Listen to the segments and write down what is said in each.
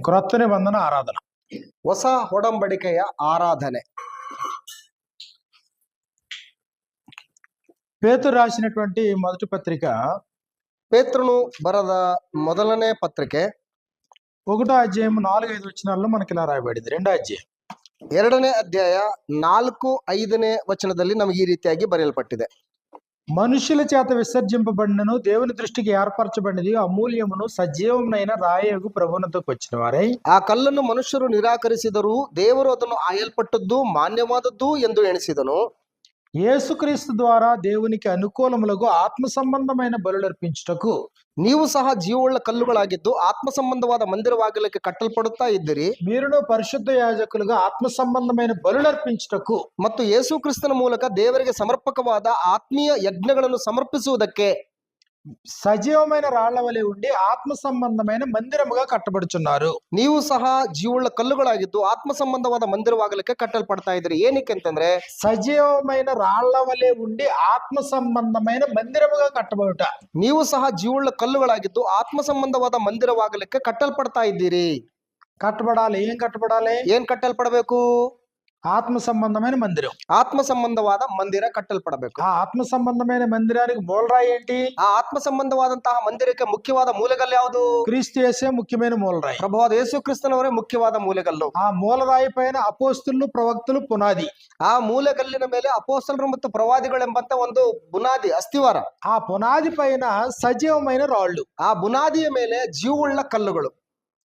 క్రొత్త నిబంధన ఆరాధన. ಹೊಸ ಒಡಂಬಡಿಕೆಯ ಆರಾಧನೆ. పేతురు రాసినటువంటి మొదటి పత్రిక ಪೇತ್ರನು ಬರೆದ ಮೊದಲನೇ ಪತ್ರಿಕೆ 1వ అధ్యాయం 4-5 వచనాల్లో మనకి ఇలా రాయబడింది. 2వ అధ్యాయం 2ನೇ ಅಧ್ಯಾಯ 4-5ನೇ ವಚನದಲ್ಲಿ ನಮಗೆ ಈ ರೀತಿಯಾಗಿ ಬರೆಯಲ್ಪಟ್ಟಿದೆ. మనుషుల చేత విసర్జింపబడినను దేవుని దృష్టికి ఏర్పరచబడినది అమూల్యమును సజీవమునైన రాయగు ప్రభువునొద్దకు వచ్చిన వారై ಆ ಕಲ್ಲನ್ನು ಮನುಷ್ಯರು ನಿರಾಕರಿಸಿದರೂ ದೇವರು ಅದನ್ನು ಆಯಲ್ಪಟ್ಟದ್ದು ಮಾನ್ಯವಾದದ್ದು ಎಂದು ಎಣಿಸಿದನು. యేసుక్రీస్తు ద్వారా దేవునికి అనుకూలములకు ఆత్మ సంబంధమైన బలులర్పించుటకు ನೀವು ಸಹ ಜೀವವುಳ್ಳ ಕಲ್ಲುಗಳಾಗಿದ್ದು ಆತ್ಮ ಸಂಬಂಧವಾದ ಮಂದಿರವಾಗಲಿಕ್ಕೆ ಕಟ್ಟಲ್ಪಡುತ್ತಾ ಇದ್ದೀರಿ. మీరును పరిశుద్ధ యాజకులుగా ఆత్మ సంబంధమైన బలులర్పించుటకు ಮತ್ತು ಯೇಸು ಕ್ರಿಸ್ತನ ಮೂಲಕ ದೇವರಿಗೆ ಸಮರ್ಪಕವಾದ ಆತ್ಮೀಯ ಯಜ್ಞಗಳನ್ನು ಸಮರ್ಪಿಸುವುದಕ್ಕೆ సజీవమైన రాళ్ల వలె ఉండి ఆత్మ సంబంధమైన మందిరముగా కట్టబడుచున్నారు. ನೀವು ಸಹ ಜೀವವುಳ್ಳ ಕಲ್ಲುಗಳಾಗಿದ್ದು ಆತ್ಮ ಸಂಬಂಧವಾದ ಮಂದಿರವಾಗಲಿಕ್ಕೆ ಕಟ್ಟಲ್ಪಡ್ತಾ ಇದ್ರಿ. ಏನಕ್ಕೆ ಅಂತಂದ್ರೆ సజీవమైన రాళ్ల వలె ఉండి ఆత్మ సంబంధమైన మందిరముగా కట్టబడుట. ನೀವು ಸಹ ಜೀವವುಳ್ಳ ಕಲ್ಲುಗಳಾಗಿದ್ದು ಆತ್ಮ ಸಂಬಂಧವಾದ ಮಂದಿರವಾಗಲಿಕ್ಕೆ ಕಟ್ಟಲ್ಪಡ್ತಾ ಇದ್ದೀರಿ. కట్టబడాలి. ఏం కట్టబడాలి? ಏನ್ ಕಟ್ಟಲ್ಪಡಬೇಕು? ఆత్మ సంబంధమైన మందిరం. ಆತ್ಮ ಸಂಬಂಧವಾದ ಮಂದಿರ ಕಟ್ಟಲ್ಪಡಬೇಕು. ఆ ఆత్మ సంబంధమైన మందిరానికి మూలరాయి ఏంటి? ಆ ಆತ್ಮ ಸಂಬಂಧವಾದಂತಹ ಮಂದಿರಕ್ಕೆ ಮುಖ್ಯವಾದ ಮೂಲೆಗಲ್ಲು ಯಾವುದು? క్రీస్తు యేసే ముఖ్యమైన మూలరాయి. ಪ್ರಭುವಾದ ಯೇಸು ಕ್ರಿಸ್ತನವರೇ ಮುಖ್ಯವಾದ ಮೂಲೆಗಲ್ಲು. ఆ మూలరాయి పైన అపోస్తులు ప్రవక్తలు పునాది. ಆ ಮೂಲೆಗಲ್ಲಿನ ಮೇಲೆ ಅಪೊಸ್ತಲರು ಮತ್ತು ಪ್ರವಾದಿಗಳೆಂಬಂತ ಒಂದು ಬುನಾದಿ ಅಸ್ಥಿವಾರ. ఆ పునాది పైన సజీవమైన రాళ్ళు. ಆ ಬುನಾದಿಯ ಮೇಲೆ ಜೀವವುಳ್ಳ ಕಲ್ಲುಗಳು.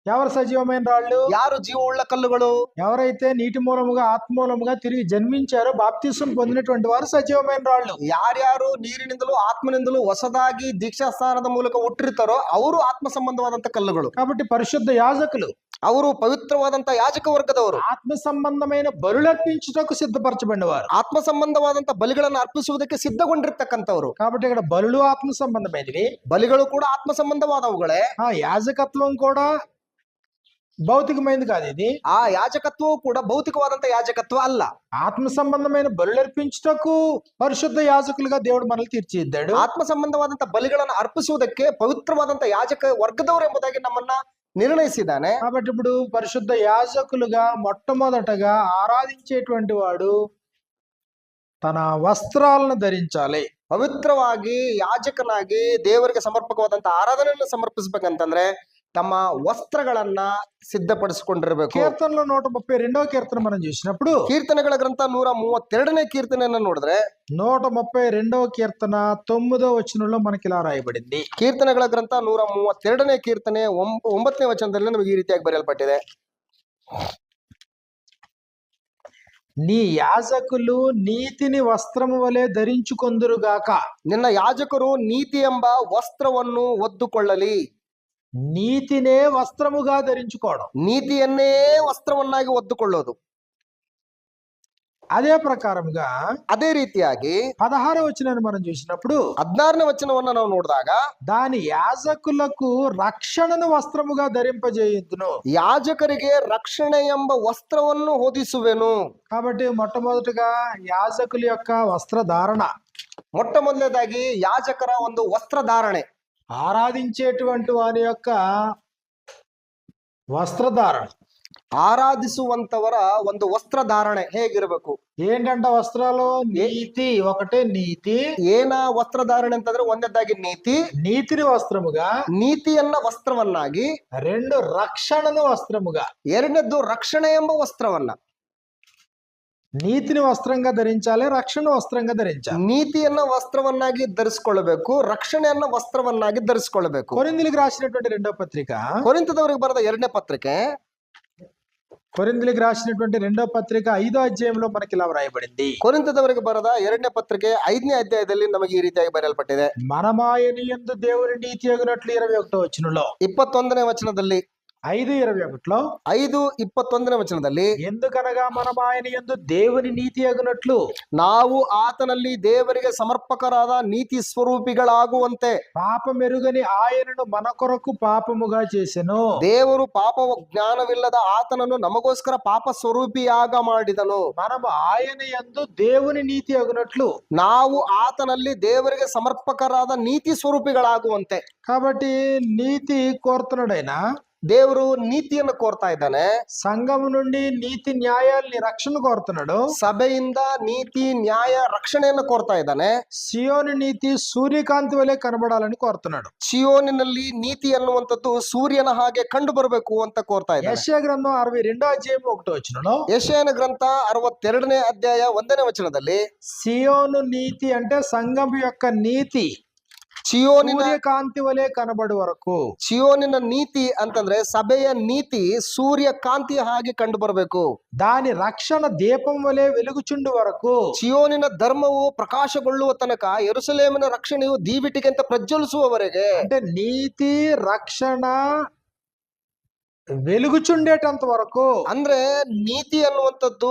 ఎవరు సజీవమైన రాళ్ళు? ಯಾರು ಜೀವವುಳ್ಳ ಕಲ್ಲುಗಳು? ఎవరైతే నీటి మూలముగా ఆత్మ మూలముగా తిరిగి జన్మించారో బాప్తిసం పొందినటువంటి వారు సజీవమైన రాళ్ళు. ಯಾರ್ಯಾರು ನೀರಿನಿಂದಲೂ ಆತ್ಮನಿಂದಲೂ ಹೊಸದಾಗಿ ದೀಕ್ಷಾ ಸ್ನಾನದ ಮೂಲಕ ಹುಟ್ಟಿರ್ತಾರೋ ಅವರು ಆತ್ಮ ಸಂಬಂಧವಾದಂತ ಕಲ್ಲುಗಳು. కాబట్టి పరిశుద్ధ యాజకులు ಅವರು ಪವಿತ್ರವಾದಂತ ಯಾಜಕ ವರ್ಗದವರು. ఆత్మ సంబంధమైన బలులర్పించుటకు సిద్ధపరచబడినవారు. ಆತ್ಮ ಸಂಬಂಧವಾದಂತ ಬಲಿಗಳನ್ನು ಅರ್ಪಿಸುವುದಕ್ಕೆ ಸಿದ್ಧಗೊಂಡಿರ್ತಕ್ಕಂಥವ್ರು. కాబట్టి ఇక్కడ బలులు ఆత్మ సంబంధమైనవి, ಬಲಿಗಳು ಕೂಡ ಆತ್ಮ ಸಂಬಂಧವಾದವುಗಳೇ. ఆ యాజకత్వం కూడా భౌతికమైనది కాదు. ఇది ಆ ಯಾಜಕತ್ವವು ಕೂಡ ಭೌತಿಕವಾದಂತ ಯಾಜಕತ್ವ ಅಲ್ಲ. ఆత్మ సంబంధమైన బలులర్పించుటకు పరిశుద్ధ యాజకులుగా దేవుడు మనల్ని తీర్చిదిద్దాడు. ಆತ್ಮ ಸಂಬಂಧವಾದಂತ ಬಲಿಗಳನ್ನು ಅರ್ಪಿಸುವುದಕ್ಕೆ ಪವಿತ್ರವಾದಂತ ಯಾಜಕ ವರ್ಗದವರು ಎಂಬುದಾಗಿ ನಮ್ಮನ್ನ ನಿರ್ಣಯಿಸಿದ್ದಾನೆ. కాబట్టి ఇప్పుడు పరిశుద్ధ యాజకులుగా మొట్టమొదటగా ఆరాధించేటువంటి వాడు తన వస్త్రాలను ధరించాలి. ಪವಿತ್ರವಾಗಿ ಯಾಜಕನಾಗಿ ದೇವರಿಗೆ ಸಮರ್ಪಕವಾದಂತ ಆರಾಧನೆಯನ್ನು ಸಮರ್ಪಿಸಬೇಕಂತಂದ್ರೆ ತಮ್ಮ ವಸ್ತ್ರಗಳನ್ನ ಸಿದ್ಧಪಡಿಸಿಕೊಂಡಿರ್ಬೇಕು. కీర్తనలో 132వ కీర్తన మనం చూసినప్పుడు ಕೀರ್ತನೆಗಳ ಗ್ರಂಥ 132ನೇ ಕೀರ್ತನೆಯನ್ನ ನೋಡಿದ್ರೆ 132వ కీర్తన 9వ వచనంలో మనకి ఇలా రాయబడింది. ಕೀರ್ತನೆಗಳ ಗ್ರಂಥ 132ನೇ ಕೀರ್ತನೆ 9ನೇ ವಚನದಲ್ಲಿ ನಮಗೆ ಈ ರೀತಿಯಾಗಿ ಬರೆಯಲ್ಪಟ್ಟಿದೆ. నీ యాజకులు నీతిని వస్త్రము వలె ధరించుకొందురుగాక. ನಿನ್ನ ಯಾಜಕರು ನೀತಿ ಎಂಬ ವಸ್ತ್ರವನ್ನು ಒದ್ದುಕೊಳ್ಳಲಿ. నీతినే వస్త్రముగా ధరించుకోవడం, ನೀತಿಯನ್ನೇ ವಸ್ತ್ರವನ್ನಾಗಿ ಒದ್ದುಕೊಳ್ಳೋದು. అదే ప్రకారముగా ಅದೇ ರೀತಿಯಾಗಿ 16వ వచనాన్ని మనం చూసినప్పుడు 16ನೇ ವಚನವನ್ನ ನಾವು ನೋಡಿದಾಗ దాని యాజకులకు రక్షణను వస్త్రముగా ధరింపజేయుదును. ಯಾಜಕರಿಗೆ ರಕ್ಷಣೆ ಎಂಬ ವಸ್ತ್ರವನ್ನು ಹೊದಿಸುವೆನು. కాబట్టి మొట్టమొదటిగా యాజకుల యొక్క వస్త్రధారణ, ಮೊಟ್ಟ ಮೊದಲನೇದಾಗಿ ಯಾಜಕರ ಒಂದು ವಸ್ತ್ರಧಾರಣೆ, ఆరాధించేటువంటి వారి యొక్క వస్త్రధారణ, ಆರಾಧಿಸುವಂತವರ ಒಂದು ವಸ್ತ್ರಧಾರಣೆ ಹೇಗಿರಬೇಕು? ఏంటంట వస్త్రాలు? నీతి. ఒకటే నీతి. ಏನ ವಸ್ತ್ರಧಾರಣೆ ಅಂತಂದ್ರೆ ಒಂದನೇದಾಗಿ ನೀತಿ, నీతిని వస్త్రముగా, ನೀತಿಯನ್ನ ವಸ್ತ್ರವನ್ನಾಗಿ. 2 రక్షణను వస్త్రముగా. ಎರಡನೇದ್ದು ರಕ್ಷಣೆ ಎಂಬ ವಸ್ತ್ರವನ್ನ. నీతిని వస్త్రంగా ధరించాలి, రక్షణ వస్త్రంగా ధరించాలి. ನೀತಿಯನ್ನ ವಸ್ತ್ರವನ್ನಾಗಿ ಧರಿಸಿಕೊಳ್ಳಬೇಕು, ರಕ್ಷಣೆಯನ್ನ ವಸ್ತ್ರವನ್ನಾಗಿ ಧರಿಸಿಕೊಳ್ಳಬೇಕು. కొరింథీయులకు రాసినటువంటి 2వ పత్రిక, ಕೊರಿಂಥದವರಿಗೆ ಬರೆದ 2ನೇ ಪತ್ರಿಕೆ, కొరింథీయులకు రాసినటువంటి 2వ పత్రిక 5వ అధ్యాయంలో మనకి ఇలా వ్రాయబడింది. ಕೊರಿಂಥದವರಿಗೆ ಬರೆದ 2ನೇ ಪತ್ರಿಕೆ 5ನೇ ಅಧ್ಯಾಯದಲ್ಲಿ ನಮಗೆ ಈ ರೀತಿಯಾಗಿ ಬರೆಯಲ್ಪಟ್ಟಿದೆ. మనమాయని యందు దేవుని నీతి అగునట్లు 21వ వచనంలో, 21ನೇ ವಚನದಲ್ಲಿ, 5:21లో 5:21ನೇ ವಚನದಲ್ಲಿ, ఎందుకనగా మనమాయన యందు దేవుని నీతి అగునట్లు ನಾವು ಆತನಲ್ಲಿ ದೇವರಿಗೆ ಸಮರ್ಪಕರಾದ ನೀತಿ ಸ್ವರೂಪಿಗಳಾಗುವಂತೆ పాపమెరుగని ఆయనను మన కొరకు పాపముగా చేసెను. ದೇವರು ಪಾಪ ಜ್ಞಾನವಿಲ್ಲದ ಆತನನ್ನು ನಮಗೋಸ್ಕರ ಪಾಪ ಸ್ವರೂಪಿಯಾಗ ಮಾಡಿದನು. మనము ఆయన యందు దేవుని నీతి అగునట్లు, ನಾವು ಆತನಲ್ಲಿ ದೇವರಿಗೆ ಸಮರ್ಪಕರಾದ ನೀತಿ ಸ್ವರೂಪಿಗಳಾಗುವಂತೆ. కాబట్టి నీతి కోరుతున్నాడైనా ದೇವರು ನೀತಿಯನ್ನು ಕೋರ್ತಾ ಇದ್ದಾನೆ. సంఘము నుండి నీతి న్యాయాల్ని రక్షణ కోరుతున్నాడు. ಸಭೆಯಿಂದ ನೀತಿ ನ್ಯಾಯ ರಕ್ಷಣೆಯನ್ನು ಕೋರ್ತಾ ಇದ್ದಾನೆ. సియోను నీతి సూర్యకాంతి వలె కనబడాలని కోరుతున్నాడు. ಚಿಯೋನಿನಲ್ಲಿ ನೀತಿ ಅನ್ನುವಂಥದ್ದು ಸೂರ್ಯನ ಹಾಗೆ ಕಂಡು ಬರಬೇಕು ಅಂತ ಕೋರ್ತಾ ಇದ್ದಾನೆ. యెషయా గ్రంథం 62వ అధ్యాయం 1వ వచనంలో ಯೆಶಾಯನ ಗ್ರಂಥ 62ನೇ ಅಧ್ಯಾಯ 1ನೇ ವಚನದಲ್ಲಿ సియోను నీతి అంటే సంఘం యొక్క నీతి ಚಿಯೋನಿನ సూర్యకాంతి వలె కనబడు వరకు, ಚಿಯೋನಿನ ನೀತಿ ಅಂತಂದ್ರೆ ಸಭೆಯ ನೀತಿ ಸೂರ್ಯ ಕಾಂತಿಯ ಹಾಗೆ ಕಂಡು ಬರಬೇಕು. దాని రక్షణ దీపం వలె వెలుగుచుండు వరకు, ಚಿಯೋನಿನ ಧರ್ಮವು ಪ್ರಕಾಶಗೊಳ್ಳುವ ತನಕ, ಯೆರೂಸಲೇಮಿನ ರಕ್ಷಣೆಯು ದೀವಿಟಿಗೆ ಅಂತ ಪ್ರಜ್ವಲಿಸುವವರೆಗೆ, అంటే నీతి రక్షణ వెలుగుచుండేటంత వరకు, ಅಂದ್ರೆ ನೀತಿ ಅನ್ನುವಂಥದ್ದು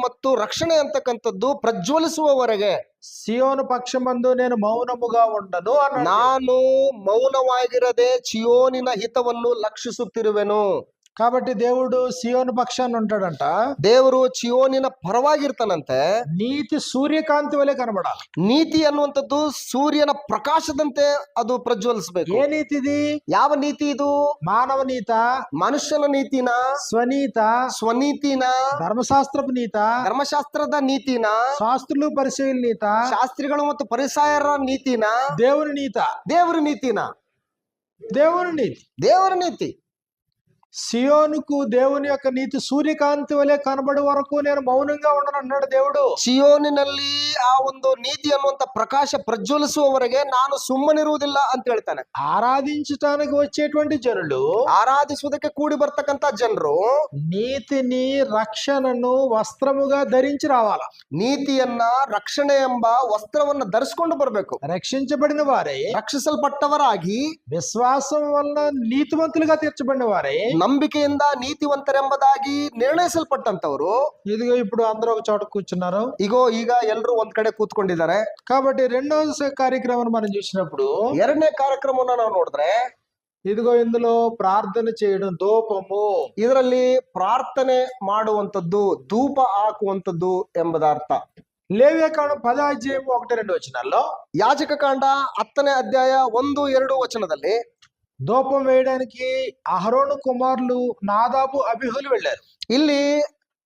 ಮತ್ತು ರಕ್ಷಣೆ ಅಂತಕ್ಕಂಥದ್ದು ಪ್ರಜ್ವಲಿಸುವವರೆಗೆ సియోను పక్షమందు నేను మౌనముగా ఉండను అన్నాడు. ನಾನು ಮೌನವಾಗಿರದೆ ಚಿಯೋನಿನ ಹಿತವನ್ನು ಲಕ್ಷಿಸುತ್ತಿರುವೆನು. కాబట్టి దేవుడు సియోను పక్షాన్ని ఉంటాడంట. ದೇವರು ಚಿಯೋನಿನ ಪರವಾಗಿರ್ತಾನಂತೆ. నీతి సూర్యకాంతి వలె కనబడాలి. ನೀತಿ ಅನ್ನುವಂಥದ್ದು ಸೂರ್ಯನ ಪ್ರಕಾಶದಂತೆ ಅದು ಪ್ರಜ್ವಲಿಸಬೇಕು. ఏ నీతిది? ಯಾವ ನೀತಿ ಇದು? మానవ నీత, ಮನುಷ್ಯನ ನೀತಿನ, స్వనీత, ಸ್ವನೀತಿನ, ధర్మశాస్త్రపు నీత, ಧರ್ಮಶಾಸ್ತ್ರದ ನೀತಿನ, శాస్త్రులు పరిశీలన నీత, ಶಾಸ್ತ್ರಿಗಳು ಮತ್ತು ಪರಿಸಾಯರ ನೀತಿನ, దేవుని నీత, ದೇವರ ನೀತಿನ, దేవుని నీతి. ದೇವರ ನೀತಿ. సియోనుకు దేవుని యొక్క నీతి సూర్యకాంతి వలె కనబడే వరకు నేను మౌనంగా ఉండను అన్నాడు దేవుడు. ಚಿಯೋನಿನಲ್ಲಿ ಆ ಒಂದು ನೀತಿ ಅನ್ನುವಂತ ಪ್ರಕಾಶ ಪ್ರಜ್ವಲಿಸುವವರೆಗೆ ನಾನು ಸುಮ್ಮನಿರುವುದಿಲ್ಲ ಅಂತ ಹೇಳ್ತಾನೆ. ఆరాధించటానికి వచ్చేటువంటి జనులు, ಆರಾಧಿಸುವುದಕ್ಕೆ ಕೂಡಿ ಬರ್ತಕ್ಕಂತ ಜನರು నీతిని రక్షణను వస్త్రముగా ధరించి రావాల. ನೀತಿಯನ್ನ ರಕ್ಷಣೆ ಎಂಬ ವಸ್ತ್ರವನ್ನ ಧರಿಸಿಕೊಂಡು ಬರಬೇಕು. రక్షించబడిన వారే, ರಕ್ಷಿಸಲ್ಪಟ್ಟವರಾಗಿ, విశ్వాసం వలన నీతిమంతులుగా తీర్చబడిన వారే, ನಂಬಿಕೆಯಿಂದ ನೀತಿವಂತರೆಂಬುದಾಗಿ ನಿರ್ಣಯಿಸಲ್ಪಟ್ಟಂತವರು. ఇదిగో ఇప్పుడు అందరూ ఒక చోట కూర్చున్నారు. ಈಗ ಎಲ್ಲರೂ ಒಂದ್ ಕಡೆ ಕೂತ್ಕೊಂಡಿದ್ದಾರೆ. కాబట్టి రెండవ కార్యక్రమం మనం చూసినప్పుడు, ಎರಡನೇ ಕಾರ್ಯಕ್ರಮವನ್ನ ನಾವು ನೋಡಿದ್ರೆ, ఇదిగో ఇందులో ప్రార్థన చేయడం, ధూపము, ಇದರಲ್ಲಿ ಪ್ರಾರ್ಥನೆ ಮಾಡುವಂತದ್ದು, ಧೂಪ ಹಾಕುವಂತದ್ದು ಎಂಬುದರ್ಥ. లేవియకాండం 10వ అధ్యాయం 1-2 వచనాల్లో, ಯಾಜಕ ಕಾಂಡ 10ನೇ ಅಧ್ಯಾಯ 1-2 ವಚನದಲ್ಲಿ ధూపం వేయడానికి అహరోను కుమారులు నాదాబు అబీహులు వెళ్ళారు. ಇಲ್ಲಿ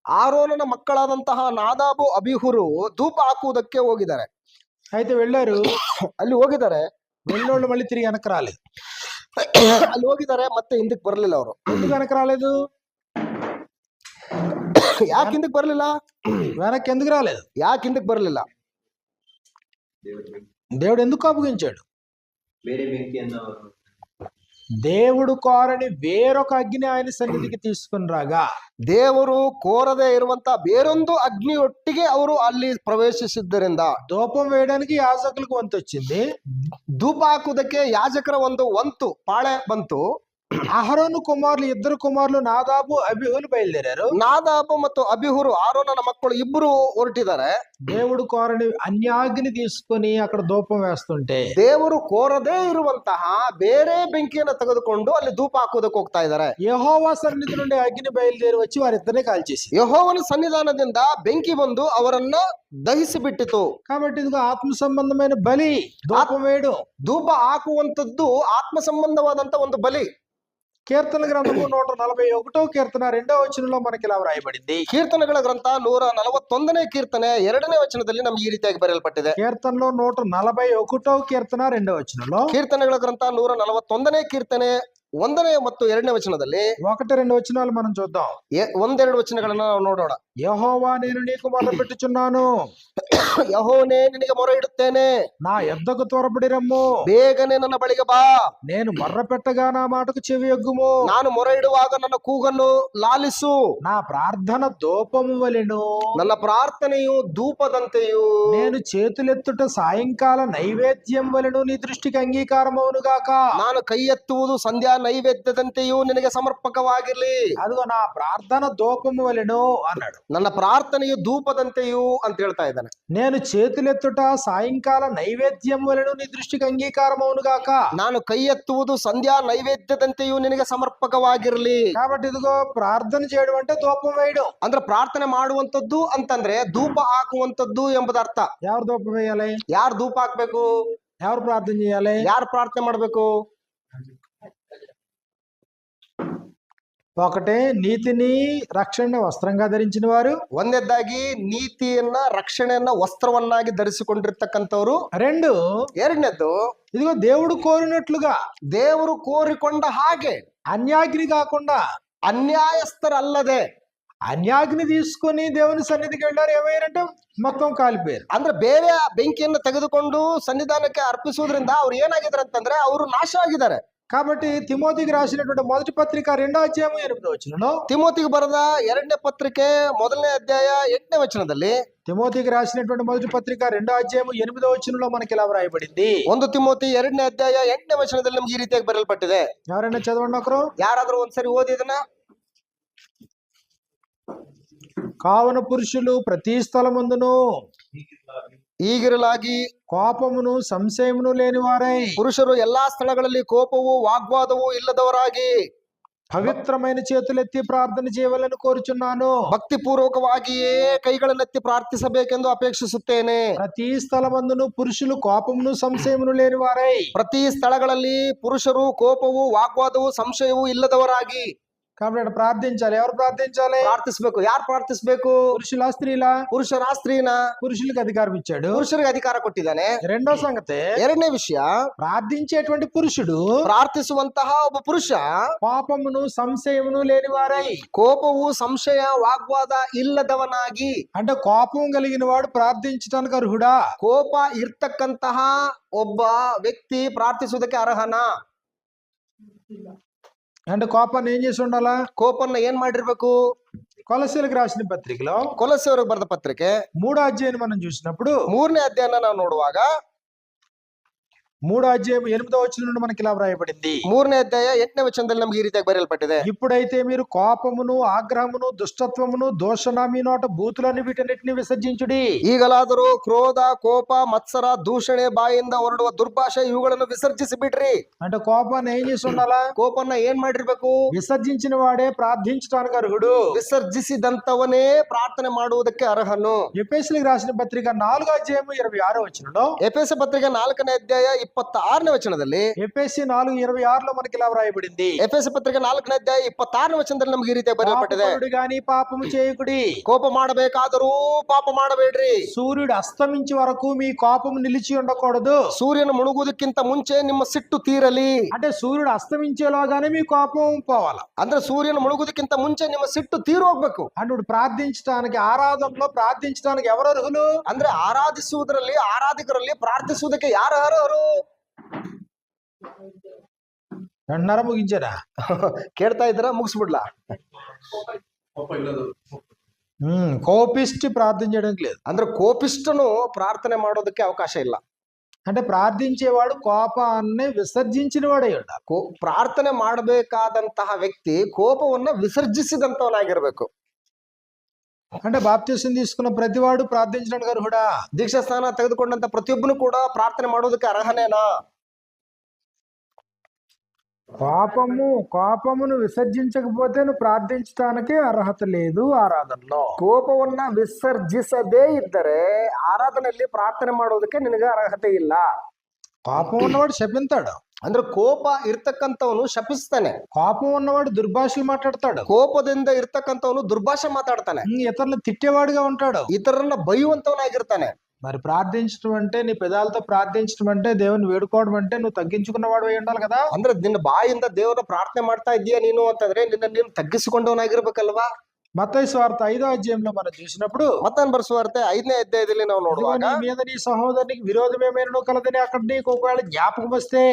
ಆರೋನನ ಮಕ್ಕಳಾದಂತಹ ನಾದಾಬು ಅಬಿಹುರು ಧೂಪ ಹಾಕುವುದಕ್ಕೆ ಹೋಗಿದ್ದಾರೆ. అయితే వెళ్ళారు. ಅಲ್ಲಿ ಹೋಗಿದ್ದಾರೆ. వెళ్ళోళ్ళు మళ్ళీ తిరిగి వెనక్కి రాలేదు. ಅಲ್ಲಿ ಹೋಗಿದ್ದಾರೆ, ಮತ್ತೆ ಹಿಂದಕ್ಕೆ ಬರಲಿಲ್ಲ ಅವರು. ఎందుకు వెనక్కి రాలేదు? ಯಾಕೆ ಹಿಂದಕ್ಕೆ ಬರಲಿಲ್ಲ? వెనక్కి ఎందుకు రాలేదు? ಯಾಕೆ ಹಿಂದಕ್ಕೆ ಬರಲಿಲ್ಲ? దేవుడు ఎందుకు అప్పగించాడు? దేవుడు కోరని వేరొక అగ్ని ఆయన సన్నిధికి తీసుకుని రాగా, ದೇವರು ಕೋರದೆ ಇರುವಂತ ಬೇರೊಂದು ಅಗ್ನಿಯೊಟ್ಟಿಗೆ ಅವರು ಅಲ್ಲಿ ಪ್ರವೇಶಿಸಿದ್ದರಿಂದ ధూపం వేయడానికి యాజకులకు వంతు వచ్చింది. ಧೂಪ ಹಾಕುವುದಕ್ಕೆ ಯಾಜಕರ ಒಂದು ವಂತು ಪಾಳೆ ಬಂತು. అహరోను కుమారులు, ఇద్దరు కుమారులు నాదాబు అబీహులు బయలుదేరారు. ನಾದಾಬು ಮತ್ತು ಅಬಿಹುರು, ಆರೋನನ ಮಕ್ಕಳು ಇಬ್ಬರು ಹೊರಟಿದ್ದಾರೆ. దేవుడు కోరని అన్యాగ్ని తీసుకొని అక్కడ ధూపం వేస్తుంటే, ದೇವರು ಕೋರದೇ ಇರುವಂತಹ ಬೇರೆ ಬೆಂಕಿಯನ್ನು ತೆಗೆದುಕೊಂಡು ಅಲ್ಲಿ ಧೂಪ ಹಾಕುವುದಕ್ಕೆ ಹೋಗ್ತಾ ಇದ್ದಾರೆ. యెహోవా సన్నిధి నుండి అగ్ని బయలుదేరి వచ్చి వారిద్దరిని కాల్చేసి, ಯೆಹೋವನ ಸನ್ನಿಧಾನದಿಂದ ಬೆಂಕಿ ಬಂದು ಅವರನ್ನ ದಹಿಸಿ ಬಿಟ್ಟಿತು. కాబట్టి ఇదిగో ఆత్మ సంబంధమైన బలి, ధూపం వేయడం. ಧೂಪ ಹಾಕುವಂತದ್ದು ಆತ್ಮ ಸಂಬಂಧವಾದಂತ ಒಂದು ಬಲಿ. కీర్తన గ్రంథము 141వ కీర్తన 2వ వచనంలో మనకి ఇలా వ్రాయబడింది. ಕೀರ್ತನೆಗಳ ಗ್ರಂಥ 141ನೇ ಕೀರ್ತನೆ 2ನೇ ವಚನದಲ್ಲಿ ನಮ್ಗೆ ಈ ರೀತಿಯಾಗಿ ಬರೆಯಲ್ಪಟ್ಟಿದೆ. కీర్తనలో 141వ కీర్తన 2వ వచనంలో, ಕೀರ್ತನೆಗಳ ಗ್ರಂಥ 141ನೇ ಕೀರ್ತನೆ 1ನೇ ಮತ್ತು 2ನೇ ವಚನದಲ್ಲಿ 1-2 వచనాలు మనం చూద్దాం. 1-2 ವಚನಗಳನ್ನ ನಾವು ನೋಡೋಣ. యెహోవా, నేను నీకు మొరపెట్టుచున్నాను, ಯೆಹೋವನೇ ನಿನಗೆ ಮೊರೆ ಇಡುತ್ತೇನೆ, నా యొద్దకు త్వరపడి రమ్ము, ಬೇಗನೆ ನನ್ನ ಬಳಿಗೆ ಬಾ, నేను మొర్రపెట్టగా నా మాటకు చెవియొగ్గుము, ನಾನು ಮೊರೆ ಇಡುವಾಗ ನನ್ನ ಕೂಗನ್ನು ಲಾಲಿಸು, నా ప్రార్థన ధూపము వలెను, ನನ್ನ ಪ್ರಾರ್ಥನೆಯು ಧೂಪದಂತೆಯು, నేను చేతులెత్తుట సాయంకాల నైవేద్యం వలెను నీ దృష్టికి అంగీకారమవును గాక. ನಾನು ಕೈ ಎತ್ತುವುದು ಸಂಧ್ಯಾ ನೈವೇದ್ಯದಂತೆಯೂ ನಿನಗೆ ಸಮರ್ಪಕವಾಗಿರ್ಲಿ. అదిగో నా ప్రార్థన ధూపము వలెను అన్నాడు. ನನ್ನ ಪ್ರಾರ್ಥನೆಯು ಧೂಪದಂತೆಯೂ ಅಂತ ಹೇಳ್ತಾ ಇದ್ದಾನೆ. నేను చేతులెత్తుట సాయంకాల నైవేద్యం వలెను నీ దృష్టికి అంగీకారమవును గాక. ನಾನು ಕೈ ಎತ್ತುವುದು ಸಂಧ್ಯಾ ನೈವೇದ್ಯದಂತೆಯೂ ನಿನಗೆ ಸಮರ್ಪಕವಾಗಿರ್ಲಿ. కాబట్టి ఇదిగో ప్రార్థన చేయడం అంటే ధూపం వేయడం. ಅಂದ್ರೆ ಪ್ರಾರ್ಥನೆ ಮಾಡುವಂತದ್ದು ಅಂತಂದ್ರೆ ಧೂಪ ಹಾಕುವಂತದ್ದು ಎಂಬುದರ್ಥ. ఎవరు ధూపం వేయాలి? ಯಾರು ಧೂಪ ಹಾಕ್ಬೇಕು? ఎవరు ప్రార్థన చేయాలి? ಯಾರು ಪ್ರಾರ್ಥನೆ ಮಾಡ್ಬೇಕು? ఒకటే నీతిని రక్షణ వస్త్రంగా ధరించిన వారు, ಒಂದನೇದಾಗಿ ನೀತಿಯನ್ನ ರಕ್ಷಣೆಯನ್ನ ವಸ್ತ್ರವನ್ನಾಗಿ ಧರಿಸಿಕೊಂಡಿರ್ತಕ್ಕಂಥವ್ರು. రెండు ಎರಡನೇದ್ದು ఇదిగో దేవుడు కోరినట్లుగా ದೇವರು ಕೋರಿಕೊಂಡ ಹಾಗೆ అన్యాగ్ని కాకుండా, ಅನ್ಯಾಯಸ್ಥರಲ್ಲದೆ, అన్యాగ్ని తీసుకొని దేవుని సన్నిధికి వెళ్ళారు. ఏమైనారంటే మొత్తం కాలిపోయారు. ಅಂದ್ರೆ ಬೇರೆ ಬೆಂಕಿಯನ್ನು ತೆಗೆದುಕೊಂಡು ಸನ್ನಿಧಾನಕ್ಕೆ ಅರ್ಪಿಸುವುದರಿಂದ ಅವ್ರು ಏನಾಗಿದ್ದಾರೆ ಅಂತಂದ್ರೆ ಅವರು ನಾಶ ಆಗಿದ್ದಾರೆ. కాబట్టి తిమోతికి రాసినటువంటి మొదటి పత్రిక 2వ అధ్యాయం 8వ వచనంలో, ತಿಮೋತಿಗೆ ಬರೆದ 2ನೇ ಪತ್ರಿಕೆ 1ನೇ ಅಧ್ಯಾಯ 8ನೇ ವಚನದಲ್ಲಿ, తిమోతికి రాసినటువంటి మొదటి పత్రిక 2వ అధ్యాయం 8వ వచనంలో మనకి ఇలా వ్రాయబడింది. 1 ತಿಮೋತಿ 2ನೇ ಅಧ್ಯಾಯ 8ನೇ ವಚನದಲ್ಲಿ ನಮ್ಗೆ ಈ ರೀತಿಯಾಗಿ ಬರೆಯಲ್ಪಟ್ಟಿದೆ. ఎవరైనా చదవండి ఒకరు. ಯಾರಾದ್ರೂ ಒಂದ್ಸರಿ ಓದಿ ಇದನ್ನ. కావున పురుషులు ప్రతి స్థలమందును ಈಗಿರಲಾಗಿ కోపమును సంశయమును లేని వారై ಪುರುಷರು ಎಲ್ಲಾ ಸ್ಥಳಗಳಲ್ಲಿ ಕೋಪವು ವಾಗ್ವಾದವು ಇಲ್ಲದವರಾಗಿ పవిత్రమైన చేతులెత్తి ప్రార్థన చేయవలని కోరుచున్నాను. ಭಕ್ತಿ ಪೂರ್ವಕವಾಗಿಯೇ ಕೈಗಳನ್ನೆತ್ತಿ ಪ್ರಾರ್ಥಿಸಬೇಕೆಂದು ಅಪೇಕ್ಷಿಸುತ್ತೇನೆ. ప్రతి స్థలమందును పురుషులు కోపమును సంశయమును లేని వారై, ಪ್ರತಿ ಸ್ಥಳಗಳಲ್ಲಿ ಪುರುಷರು ಕೋಪವು ವಾಗ್ವಾದವು ಸಂಶಯವು ಇಲ್ಲದವರಾಗಿ. కాబట్టి అక్కడ ప్రార్థించాలి. ఎవరు ప్రార్థించాలి? ಪ್ರಾರ್ಥಿಸಬೇಕು. ಯಾರು ಪ್ರಾರ್ಥಿಸಬೇಕು? పురుషులా స్త్రీలా? ಪುರುಷರ ಸ್ತ್ರೀನ? పురుషులకు అధికారం ఇచ్చాడు. ಪುರುಷರಿಗೆ ಅಧಿಕಾರ ಕೊಟ್ಟಿದ್ದಾನೆ. రెండో సంగతి, ಎರಡನೇ ವಿಷಯ, ప్రార్థించేటువంటి పురుషుడు ಪ್ರಾರ್ಥಿಸುವಂತಹ ಒಬ್ಬ ಪುರುಷ పాపమును సంశయమును లేని వారై, ಕೋಪವು ಸಂಶಯ ವಾಗ್ವಾದ ಇಲ್ಲದವನಾಗಿ. అంటే కోపం కలిగిన వాడు ప్రార్థించడానికి అర్హుడా? ಕೋಪ ಇರ್ತಕ್ಕಂತಹ ಒಬ್ಬ ವ್ಯಕ್ತಿ ಪ್ರಾರ್ಥಿಸುವುದಕ್ಕೆ ಅರ್ಹನ? అంటే కోపాన్ని ఏం చేసి ఉండాలా? ಕೋಪನ್ನ ಏನ್ ಮಾಡಿರ್ಬೇಕು? కొలస్సీలకు రాసిన పత్రికలో ಕೊಲಸ್ಸೆಯವರಿಗೆ ಬರೆದ ಪತ್ರಿಕೆ 3వ అధ్యాయం మనం చూసినప్పుడు, 3ನೇ ಅಧ್ಯಾಯನ ನಾವು ನೋಡುವಾಗ 3వ అధ్యాయం 8వ వచనం నుండి మనకి ఇలా వ్రాయబడింది. 3ನೇ ಅಧ್ಯಾಯ 8ನೇ ವಚನದಲ್ಲಿ ನಮ್ಗೆ ಈ ರೀತಿಯಾಗಿ ಬರೆಯಲ್ಪಟ್ಟಿದೆ. ఇప్పుడైతే మీరు కోపమును ఆగ్రహమును దుష్టత్వమును దోషణ మీ నోట బూతులని వీటన్నిటిని విసర్జించుడి. ಈಗಲಾದರೂ ಕ್ರೋಧ, ಕೋಪ, ಮತ್ಸರ, ದೂಷಣೆ, ಬಾಯಿಂದ ಹೊರಡುವ ದುರ್ಭಾಷೆ ಇವುಗಳನ್ನು ವಿಸರ್ಜಿಸಿ ಬಿಡ್ರಿ. అంటే కోపాన్ని ఏం చేసి ఉండాలా? ಕೋಪನ್ನ ಏನ್ ಮಾಡಿರ್ಬೇಕು? విసర్జించిన వాడే ప్రార్థించడానికి అర్హుడు. ವಿಸರ್ಜಿಸಿದಂತವನೇ ಪ್ರಾರ್ಥನೆ ಮಾಡುವುದಕ್ಕೆ ಅರ್ಹನು. ఎఫెసీయులకు రాసిన పత్రిక 4వ అధ్యాయం 26వ వచనంలో, ಎಫೆಸ ಪತ್ರಿಕೆ 4ನೇ ಅಧ್ಯಾಯ 26ನೇ ವಚನದಲ್ಲಿ, ఎఫెసీ 4:26లో మనకి ఇలా వ్రాయబడింది. ಎಫೆಸ ಪತ್ರಿಕೆ 4ನೇ ಅಧ್ಯಾಯ 26ನೇ ವಚನದಲ್ಲಿ ನಮ್ಗೆ ಈ ರೀತಿಯಾಗಿ ಬರೆಯಲ್ಪಟ್ಟಿದೆ. పాపపడుడి గాని పాపము చేయకుడి. ಕೋಪ ಮಾಡಬೇಕಾದರೂ ಪಾಪ ಮಾಡಬೇಡ್ರಿ. సూర్యుడు అస్తమించే వరకు మీ కోపం నిలిచి ఉండకూడదు. ಸೂರ್ಯನ ಮುಳುಗುವುದಕ್ಕಿಂತ ಮುಂಚೆ ನಿಮ್ಮ ಸಿಟ್ಟು ತೀರಲಿ. అంటే సూర్యుడు అస్తమించేలోగానే మీ కోపం పోవాలా. ಅಂದ್ರೆ ಸೂರ್ಯನ ಮುಳುಗುವುದಕ್ಕಿಂತ ಮುಂಚೆ ನಿಮ್ಮ ಸಿಟ್ಟು ತೀರು ಹೋಗ್ಬೇಕು. అంటే ఇప్పుడు ప్రార్థించడానికి, ఆరాధనలో ప్రార్థించడానికి ఎవరు అర్హులు? ಅಂದ್ರೆ ಆರಾಧಿಸುವುದರಲ್ಲಿ, ಆರಾಧಕರಲ್ಲಿ ಪ್ರಾರ್ಥಿಸುವುದಕ್ಕೆ ಯಾರು ಅರ್ಹರು? అంటున్నారా? ముగించారా? ಕೇಳ್ತಾ ಇದ್ದೀರಾ? ಮುಗಿಸ್ಬಿಡ್ಲಾ? కోపిష్టి ప్రార్థన చేయడానికి లేదు. ಅಂದ್ರೆ ಕೋಪಿಷ್ಟನು ಪ್ರಾರ್ಥನೆ ಮಾಡೋದಕ್ಕೆ ಅವಕಾಶ ಇಲ್ಲ. అంటే ప్రార్థించేవాడు కోపాన్ని విసర్జించిన వాడై ఉండాలి. ಪ್ರಾರ್ಥನೆ ಮಾಡಬೇಕಾದಂತಹ ವ್ಯಕ್ತಿ ಕೋಪವನ್ನ ವಿಸರ್ಜಿಸಿದಂತವನಾಗಿರ್ಬೇಕು. అంటే బాప్తిసం తీసుకున్న ప్రతివాడు ప్రార్థించడానికి అర్హుడా? ದೀಕ್ಷಾ ಸ್ನಾನ ತೆಗೆದುಕೊಂಡಂತ ಪ್ರತಿಯೊಬ್ಬನು ಕೂಡ ಪ್ರಾರ್ಥನೆ ಮಾಡೋದಕ್ಕೆ ಅರ್ಹನೇನಾ? కోపమును విసర్జించకపోతే నువ్వు ప్రార్థించడానికి అర్హత లేదు ఆరాధనలో. ಕೋಪವನ್ನ ವಿಸರ್ಜಿಸದೇ ಇದ್ದರೆ ಆರಾಧನೆಯಲ್ಲಿ ಪ್ರಾರ್ಥನೆ ಮಾಡೋದಕ್ಕೆ ನಿನಗೆ ಅರ್ಹತೆ ಇಲ್ಲ. కోపం ఉన్నవాడు శపింతాడు. ಅಂದ್ರೆ ಕೋಪ ಇರ್ತಕ್ಕಂಥವನು ಶಪಿಸ್ತಾನೆ. కోపం ఉన్నవాడు దుర్భాషలు మాట్లాడతాడు. ಕೋಪದಿಂದ ಇರ್ತಕ್ಕಂಥವನು ದುರ್ಭಾಷೆ ಮಾತಾಡ್ತಾನೆ. ఇతరులను తిట్టేవాడుగా ఉంటాడు. ಇತರರನ್ನ ಬೈಯುವಂತವನಾಗಿರ್ತಾನೆ. మరి ప్రార్థించడం అంటే, నీ పెదాలతో ప్రార్థించడం అంటే, దేవుని వేడుకోవడం అంటే నువ్వు తగ్గించుకున్నవాడు అయి ఉండాలి కదా. ಅಂದ್ರೆ ನಿನ್ನ ಬಾಯಿಂದ ದೇವರ ಪ್ರಾರ್ಥನೆ ಮಾಡ್ತಾ ಇದೀಯ ನೀನು ಅಂತಂದ್ರೆ ನಿನ್ನ ನೀನು ತಗ್ಗಿಸಿಕೊಂಡವನಾಗಿರ್ಬೇಕಲ್ವಾ? మత్తయి సువార్త 5వ అధ్యాయంలో మనం చూసినప్పుడు, ಮತ್ತಾನ್ ಬರೆಸುವಾರ್ತೆ 5ನೇ ಅಧ್ಯಾಯದಲ್ಲಿ ನಾವು ನೋಡುವಾಗ, నీ మీద నీ సహోదరునికి విరోధమేమైనా కలదని అక్కడ నీకు ఒకవేళ జ్ఞాపకం వస్తే,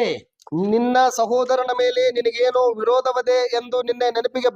ನಿನ್ನ ಸಹೋದರನ ಮೇಲೆ ನಿನಗೇನೋ ವಿರೋಧವದೆ ಎಂದು ನಿನ್ನೆ ನೆನಪಿಗೆ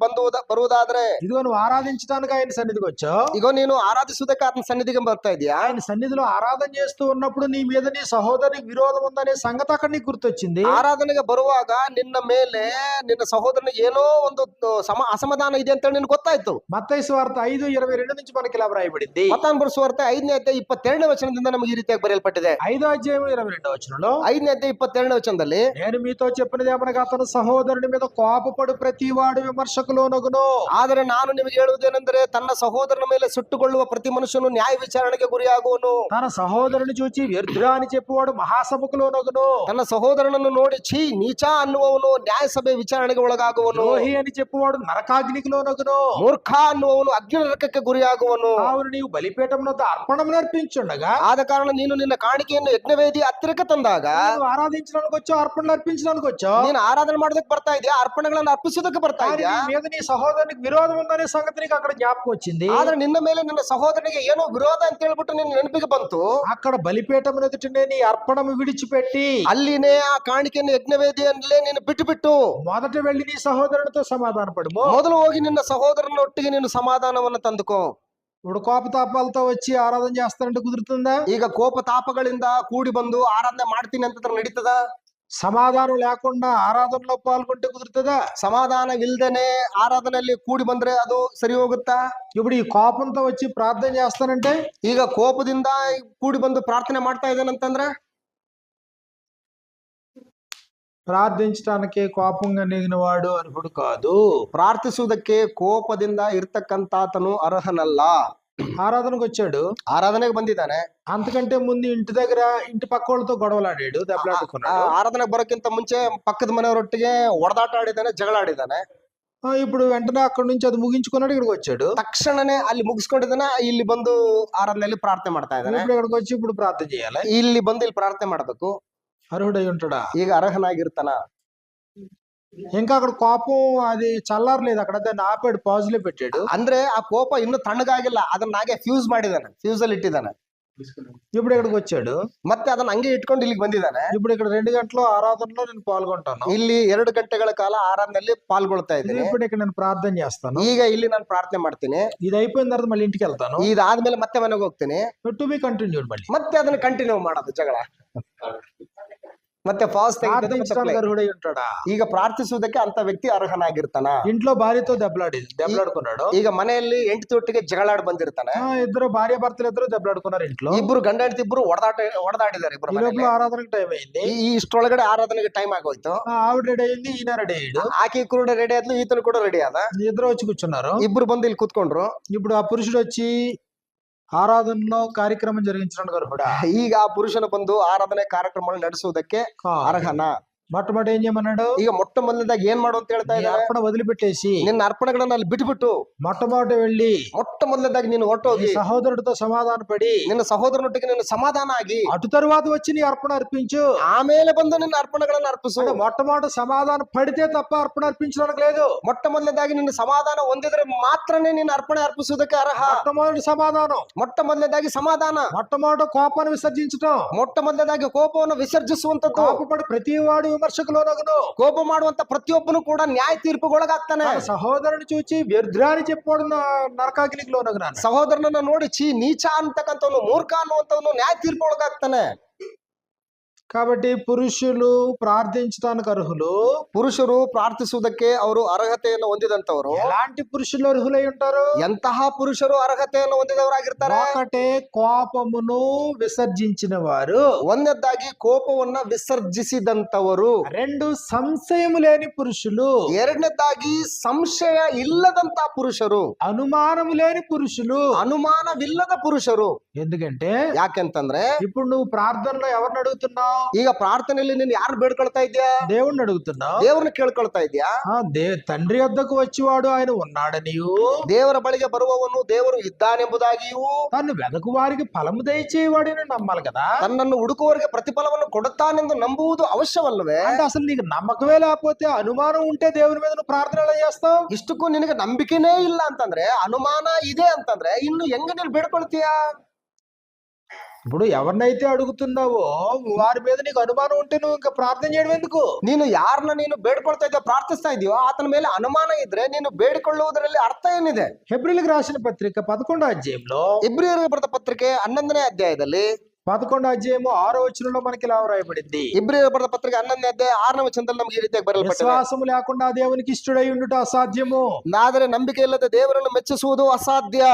ಬರುವುದಾದ್ರೆ, ఇదిగో నువ్వు ఆరాధించడానికి ఆయన సన్నిధికి వచ్చావు. ಈಗ ನೀನು ಆರಾಧಿಸುವುದಕ್ಕೆ ಆತನ ಸನ್ನಿಧಿಗೆ ಬರ್ತಾ ಇದೀಯಾ. ఆయన సన్నిధిలో ఆరాధన చేస్తూ ఉన్నప్పుడు నీ మీద నీ సహోదరునికి విరోధం ఉందనే సంగతి అక్కడ నీకు గుర్తొచ్చింది. ಆರಾಧನೆಗೆ ಬರುವಾಗ ನಿನ್ನ ಮೇಲೆ ನಿನ್ನ ಸಹೋದರನಿಗೆ ಏನೋ ಒಂದು ಅಸಮಾಧಾನ ಇದೆ ಅಂತ ನಿನ್ಗೆ ಗೊತ್ತಾಯ್ತು. మత్తయి సువార్త 5:22 నుంచి మనకి ఇలా వ్రాయబడింది. ಮತ್ತಾನ್ ಬರೆಸುವಾರ್ತೆ 5ನೇ ಅಧ್ಯಾಯ 22ನೇ ವಚನದಿಂದ ನಮಗೆ ಈ ರೀತಿಯಾಗಿ ಬರೆಯಲ್ಪಟ್ಟಿದೆ. 5వ అధ్యాయం 22వ వచనంలో, 5ನೇ ಅಧ್ಯಾಯ 22ನೇ ವಚನದಲ್ಲಿ, నేను మీతో చెప్పినది ఏమనగా అతను సహోదరుని మీద కోపపడు ప్రతివాడు విమర్శకు లోనగును. ಆದರೆ ನಾನು ನಿಮಗೆ ಹೇಳುವುದೇನೆಂದರೆ ತನ್ನ ಸಹೋದರನ ಮೇಲೆ ಸುಟ್ಟುಕೊಳ್ಳುವ ಪ್ರತಿ ಮನುಷ್ಯನು ನ್ಯಾಯ ವಿಚಾರಣೆಗೆ ಗುರಿಯಾಗುವನು. తన సహోదరుని చూచి వ్యర్థుడా అని చెప్పువాడు మహాసభకు లోనగును. ತನ್ನ ಸಹೋದರನನ್ನು ನೋಡಿ ಛೀ ನೀಚ ಅನ್ನುವವನು ನ್ಯಾಯಸಭೆ ವಿಚಾರಣೆಗೆ ಒಳಗಾಗುವನು. ద్రోహి అని చెప్పువాడు నరకాగ్నికి లోనగును. ಮೂರ್ಖ ಅನ್ನುವವನು ಅಗ್ನಿ ನರಕಕ್ಕೆ ಗುರಿಯಾಗುವನು. కావున నీవు బలిపీఠమున అర్పణములు అర్పించుండగా ಆದ ಕಾರಣ ನೀನು ನಿನ್ನ ಕಾಣಿಕೆಯನ್ನು ಯಜ್ಞವೇದಿ ಹತ್ತಿರಕ್ಕೆ ತಂದಾಗ నువ్వు ఆరాధించడానికి వచ్చావు, అర్పణలు అర్పించడానికి వచ్చావు. ನೀನು ಆರಾಧನೆ ಮಾಡೋದಕ್ಕೆ ಬರ್ತಾ ಇದೆಯಾ, ಅರ್ಪಣೆಗಳನ್ನು ಅರ್ಪಿಸೋದಕ್ಕೆ ಬರ್ತಾ కానీ ಇದೆಯಾ. నీ మీద నీ సహోదరునికి విరోధం ఉందనే సంగతి నీకు అక్కడ జ్ఞాపకం వచ్చింది. ಆದ್ರೆ ನಿನ್ನ ಮೇಲೆ ನಿನ್ನ ಸಹೋದರನಿಗೆ ಏನೋ ವಿರೋಧ ಅಂತ ಹೇಳ್ಬಿಟ್ಟು ನಿನ್ನ ನೆನಪಿಗೆ ಬಂತು. అక్కడ బలిపీఠం ఎదుటనే నీ అర్పణము విడిచిపెట్టి ಅಲ್ಲಿನೇ ಆ ಕಾಣಿಕೆಯನ್ನು ಯಜ್ಞವೇದಿಯಲ್ಲೇ ನೀನು ಬಿಟ್ಟು మొదట వెళ్ళి నీ సహోదరునితో సమాధాన పడుము. ಮೊದಲು ಹೋಗಿ ನಿನ್ನ ಸಹೋದರನೊಟ್ಟಿಗೆ ನೀನು ಸಮಾಧಾನವನ್ನು ತಂದುಕೋ. ఇప్పుడు కోపతాపాలతో వచ్చి ಆರಾಧನೆ చేస్తానంటే కుదురుతుందా? ಈಗ ಕೋಪ ತಾಪಗಳಿಂದ ಕೂಡಿ ಬಂದು ಆರಾಧನೆ ಮಾಡ್ತೀನಿ ಅಂತ ನಡೀತದ? సమాధానం లేకుండా ఆరాధనలో పాల్గొంటే కుదురుతుందా? ಸಮಾಧಾನವಿಲ್ದೇನೆ ಆರಾಧನೆಯಲ್ಲಿ ಕೂಡಿ ಬಂದ್ರೆ ಅದು ಸರಿ ಹೋಗುತ್ತಾ? ఇప్పుడు ఈ కోపంతో వచ్చి ప్రార్థన చేస్తానంటే, ಈಗ ಕೋಪದಿಂದ ಕೂಡಿ ಬಂದು ಪ್ರಾರ್ಥನೆ ಮಾಡ್ತಾ ಇದ್ದೇನಂತಂದ್ರೆ ప్రార్థించడానికి కోపంగా నెగిన వాడు అర్హుడు కాదు. ಪ್ರಾರ್ಥಿಸುವುದಕ್ಕೆ ಕೋಪದಿಂದ ಇರ್ತಕ್ಕಂತಾತನು ಅರ್ಹನಲ್ಲ. ఆరాధనకు వచ్చాడు, ಆರಾಧನೆಗೆ ಬಂದಿದ್ದಾನೆ, అంతకంటే ముందు ఇంటి దగ్గర ఇంటి పక్క వాళ్ళతో గొడవలాడాడు, దెబ్బలాడుకున్నాడు. ಆರಾಧನೆಗೆ ಬರೋಕ್ಕಿಂತ ಮುಂಚೆ ಪಕ್ಕದ ಮನೆಯವರೊಟ್ಟಿಗೆ ಒಡೆದಾಟ ಆಡಿದ್ದಾನೆ, ಜಗಳ ಆಡಿದ್ದಾನೆ. ఇప్పుడు వెంటనే అక్కడి నుంచి అది ముగించుకున్నాడు, ఇక్కడికి వచ్చాడు. ತಕ್ಷಣನೇ ಅಲ್ಲಿ ಮುಗಿಸ್ಕೊಂಡಿದ್ದಾನೆ, ಇಲ್ಲಿ ಬಂದು ಆರಾಧನೆಯಲ್ಲಿ ಪ್ರಾರ್ಥನೆ ಮಾಡ್ತಾ ಇದ್ದಾನೆ. ఇప్పుడు ఇక్కడికి వచ్చి ఇప్పుడు ప్రార్థన చేయాలి. ಇಲ್ಲಿ ಬಂದು ಇಲ್ಲಿ ಪ್ರಾರ್ಥನೆ ಮಾಡಬೇಕು. అర్హుడై ఉంటాడా? ಈಗ ಅರ್ಹನಾಗಿರ್ತಾನ? ఇంకా అక్కడ కోపం అది చల్లారలేదు, అక్కడ దాన్ని ఆపాడు, పాజిలో పెట్టాడు. ಅಂದ್ರೆ ಆ ಕೋಪ ಇನ್ನು ತಣ್ಣಗಾಗಿಲ್ಲ, ಅದನ್ನ ಹಾಗೆ ಫ್ಯೂಸ್ ಮಾಡಿದಾನೆ, ಫ್ಯೂಸ್ ಅಲ್ಲಿ ಇಟ್ಟಿದ್ದಾನೆ. ఇప్పుడు ఇక్కడికి వచ్చాడు, ಮತ್ತೆ ಅದನ್ನ ಹಂಗೆ ಇಟ್ಕೊಂಡು ಇಲ್ಲಿಗೆ ಬಂದಿದ್ದಾನೆ. ఇప్పుడు ఇక్కడ 2 గంటలు ఆరాధనలో నేను పాల్గొంటాను, ಇಲ್ಲಿ 2 ಗಂಟೆಗಳ ಕಾಲ ಆರಾಧನೆಯಲ್ಲಿ ಪಾಲ್ಗೊಳ್ತಾ ಇದ್ದೀನಿ. ఇప్పుడు ఇక్కడ నేను ప్రార్థన చేస్తాను, ಈಗ ಇಲ್ಲಿ ನಾನು ಪ್ರಾರ್ಥನೆ ಮಾಡ್ತೀನಿ. ఇది అయిపోయిన తర్వాత మళ్ళీ ఇంటికి వెళ్తాను, ಇದಾದ್ಮೇಲೆ ಮತ್ತೆ ಮನೆಗೆ ಹೋಗ್ತೀನಿ. To be continued. మళ్ళీ ಮತ್ತೆ ಅದನ್ನ ಕಂಟಿನ್ಯೂ ಮಾಡೋದು ಜಗಳ, ಮತ್ತೆ ಪಾಸ್ ప్రార్థించడానికి అర్హుడై ఉంటాడా? ಈಗ ಪ್ರಾರ್ಥಿಸುವುದಕ್ಕೆ ಅಂತ ವ್ಯಕ್ತಿ ಅರ್ಹನಾಗಿರ್ತಾನ? ఇంట్లో భార్యతో దెబ్బలాడుకున్నాడు, ಈಗ ಮನೆಯಲ್ಲಿ ಹೆಂಡತಿಯೊಟ್ಟಿಗೆ ಜಗಳಾಡಿ ಬಂದಿರ್ತಾನೆ. ఇద్దరు భార్య భర్తలు ఇద్దరు దెబ్బలాడుకున్నారు ఇంట్లో. ಇಬ್ರು ಗಂಡ ಹೆಂಡತಿ ಇಬ್ರು ಹೊಡೆದಾಡಿದ್ದಾರೆ ಇಬ್ರು ఈ ಮನೆಯಲ್ಲಿ. లోపల ఆరాధనకు టైం అయింది. ಈ ಇಷ್ಟೊಳಗಡೆ ಆರಾಧನೆಗೆ ಟೈಮ್ ಆಗೋಯ್ತು. ఆవిడ రెడీ అయింది, ఈయన రెడీ అయ్యాడు. ಆಕೆ ಕೂಡ ರೆಡಿ ಆದ್ಲು, ಈತನು ಕೂಡ ರೆಡಿ ಆದ. ఇద్దరు వచ్చి కూర్చున్నారు. ಇಬ್ರು ಬಂದು ಇಲ್ಲಿ ಕೂತ್ಕೊಂಡ್ರು. ఇప్పుడు ఆ పురుషుడు వచ్చి ఆరాధనలో కార్యక్రమం జరిగించడానికి అర్హుడా? ಈಗ ಆ ಪುರುಷನ ಬಂದು ಆರಾಧನೆ ಕಾರ್ಯಕ್ರಮವನ್ನು ನಡೆಸುವುದಕ್ಕೆ ಅರ್ಹನ? మొట్టమొదటి ఏం చేయమన్నాడు? ಈಗ ಮೊಟ್ಟ ಮೊದಲನೇದಾಗಿ ಏನ್ ಮಾಡು ಅಂತ ಹೇಳ್ತಾ ಇದ್ದಾರೆ? అర్పణ వదిలిపెట్టేసి ನಿನ್ನ ಅರ್ಪಣೆಗಳನ್ನ ಅಲ್ಲಿ ಬಿಟ್ಬಿಟ್ಟು మొట్టమొదటి వెళ్ళి ಮೊಟ್ಟ ಮೊದಲನೇದಾಗಿ ನೀನು ಹೊರಟೋಗಿ సహోదరుడితో సమాధాన పడి ನಿನ್ನ ಸಹೋದರನೊಟ್ಟಿಗೆ ನೀನು ಸಮಾಧಾನ ಆಗಿ అటు తరువాత వచ్చి నీ అర్పణ అర్పించు. ಆಮೇಲೆ ಬಂದು ನಿನ್ನ ಅರ್ಪಣೆಗಳನ್ನ ಅರ್ಪಿಸು. మొట్టమొదటి సమాధాన పడితే తప్ప అర్పణ అర్పించడానికి లేదు. ಮೊಟ್ಟ ಮೊದಲನೇದಾಗಿ ನಿನ್ನ ಸಮಾಧಾನ ಹೊಂದಿದ್ರೆ ಮಾತ್ರನೇ ನಿನ್ನ ಅರ್ಪಣೆ ಅರ್ಪಿಸುವುದಕ್ಕೆ ಅರ್ಹ. మొట్టమొదటి సమాధానం, ಮೊಟ್ಟ ಮೊದಲನೇದಾಗಿ ಸಮಾಧಾನ, మొట్టమొదటి కోపాన్ని విసర్జించటం, ಮೊಟ್ಟ ಮೊದಲನೇದಾಗಿ ಕೋಪವನ್ನು ವಿಸರ್ಜಿಸುವಂತದ್ದು. కోపపడి ప్రతివాడు విమర్శకులోనగును. ಕೋಪ ಮಾಡುವಂತ ಪ್ರತಿಯೊಬ್ಬನು ಕೂಡ ನ್ಯಾಯ ತೀರ್ಪುಗೊಳಗಾಗ್ತಾನೆ. సహోదరుని చూచి వ్యర్థాన్ని చెప్పాడు నరకాగ్నికి లోనగునాను. ಸಹೋದರನನ್ನ ನೋಡಿ ಛೀ ನೀಚ ಅಂತಕ್ಕಂಥವನು, ಮೂರ್ಖ ಅನ್ನುವಂಥವನು ನ್ಯಾಯ ತೀರ್ಪು ಒಳಗಾಗ್ತಾನೆ. కాబట్టి పురుషులు ప్రార్థించడానికి అర్హులు. ಪುರುಷರು ಪ್ರಾರ್ಥಿಸುವುದಕ್ಕೆ ಅವರು ಅರ್ಹತೆಯನ್ನು ಹೊಂದಿದಂತವರು. ఎలాంటి పురుషులు అర్హులై ఉంటారు? ಎಂತಹ ಪುರುಷರು ಅರ್ಹತೆಯನ್ನು ಹೊಂದಿದವರಾಗಿರ್ತಾರೆ? ఒకటే కోపమును విసర్జించిన వారు, ಒಂದನೇದಾಗಿ ಕೋಪವನ್ನ ವಿಸರ್ಜಿಸಿದಂತವರು. 2 సంశయము లేని పురుషులు, ಎರಡನೇದಾಗಿ ಸಂಶಯ ಇಲ್ಲದಂತ ಪುರುಷರು, అనుమానము లేని పురుషులు, ಅನುಮಾನವಿಲ್ಲದ ಪುರುಷರು. ఎందుకంటే ಯಾಕೆಂತಂದ್ರೆ ఇప్పుడు నువ్వు ప్రార్థనలో ఎవరిని అడుగుతున్నావు? ಈಗ ಪ್ರಾರ್ಥನೆಯಲ್ಲಿ ನೀನು ಯಾರು ಬೇಡ್ಕೊಳ್ತಾ ಇದ್ಯಾ? దేవుణ్ణి అడుగుతున్నావు. ದೇವ್ರನ್ನ ಕೇಳ್ಕೊಳ್ತಾ ಇದ್ಯಾ? తండ్రి వద్దకు వచ్చేవాడు ఆయన ఉన్నాడనియు, ದೇವರ ಬಳಿಗೆ ಬರುವವನು ದೇವರು ಇದ್ದಾನೆಂಬುದಾಗಿಯೂ, తను వెదకు వారికి ఫలము దయచేవాడని నమ్మాలి కదా. ತನ್ನನ್ನು ಹುಡುಕುವವರಿಗೆ ಪ್ರತಿಫಲವನ್ನು ಕೊಡುತ್ತಾನೆಂದು ನಂಬುವುದು ಅವಶ್ಯವಲ್ಲವೇ? అంటే అసలు నీకు నమ్మకమే లేకపోతే, అనుమానం ఉంటే దేవుని మీద నువ్వు ప్రార్థన ఎలా చేస్తావు? ಇಷ್ಟಕ್ಕೂ ನಿನಗೆ ನಂಬಿಕೆನೇ ಇಲ್ಲ ಅಂತಂದ್ರೆ, ಅನುಮಾನ ಇದೆ ಅಂತಂದ್ರೆ ಇನ್ನು ಹೆಂಗ ನೀನು ಬೇಡ್ಕೊಳ್ತೀಯಾ? ఇప్పుడు ఎవరినైతే అడుగుతున్నావో వారి మీద నీకు అనుమానం ఉంటే నువ్వు ఇంకా ప్రార్థన చేయడం ఎందుకు? ನೀನು ಯಾರನ್ನ ನೀನು ಬೇಡ್ಕೊಳ್ತಾ ಇದೆಯೋ, ಪ್ರಾರ್ಥಿಸ್ತಾ ಇದೆಯೋ, ಆತನ ಮೇಲೆ ಅನುಮಾನ ಇದ್ರೆ ನೀನು ಬೇಡಿಕೊಳ್ಳುವುದರಲ್ಲಿ ಅರ್ಥ ಏನಿದೆ? హెబ్రీయులకు రాసిన పత్రిక 11వ అధ్యాయంలో, ಇಬ್ರಿಯರಿಗೆ ಬರೆದ ಪತ್ರಿಕೆ 11ನೇ ಅಧ್ಯಾಯದಲ್ಲಿ 11వ అధ్యాయము 6వ వచనంలో మనకి ఇలా వ్రాయబడింది. ಇಬ್ರಿಯರಿಗೆ ಬರೆದ ಪತ್ರಿಕೆ 11ನೇ ಅಧ್ಯಾಯ 6ನೇ ವಚನದಲ್ಲಿ ನಮಗೆ ಈ ರೀತಿಯಾಗಿ ಬರೆಯಲ್ಪಟ್ಟಿದೆ. విశ్వాసము లేకుండా దేవునికి ఇష్టడై ఉండుట అసాధ్యము. ಆದರೆ ನಂಬಿಕೆ ಇಲ್ಲದೆ ದೇವರನ್ನು ಮೆಚ್ಚಿಸುವುದು ಅಸಾಧ್ಯ.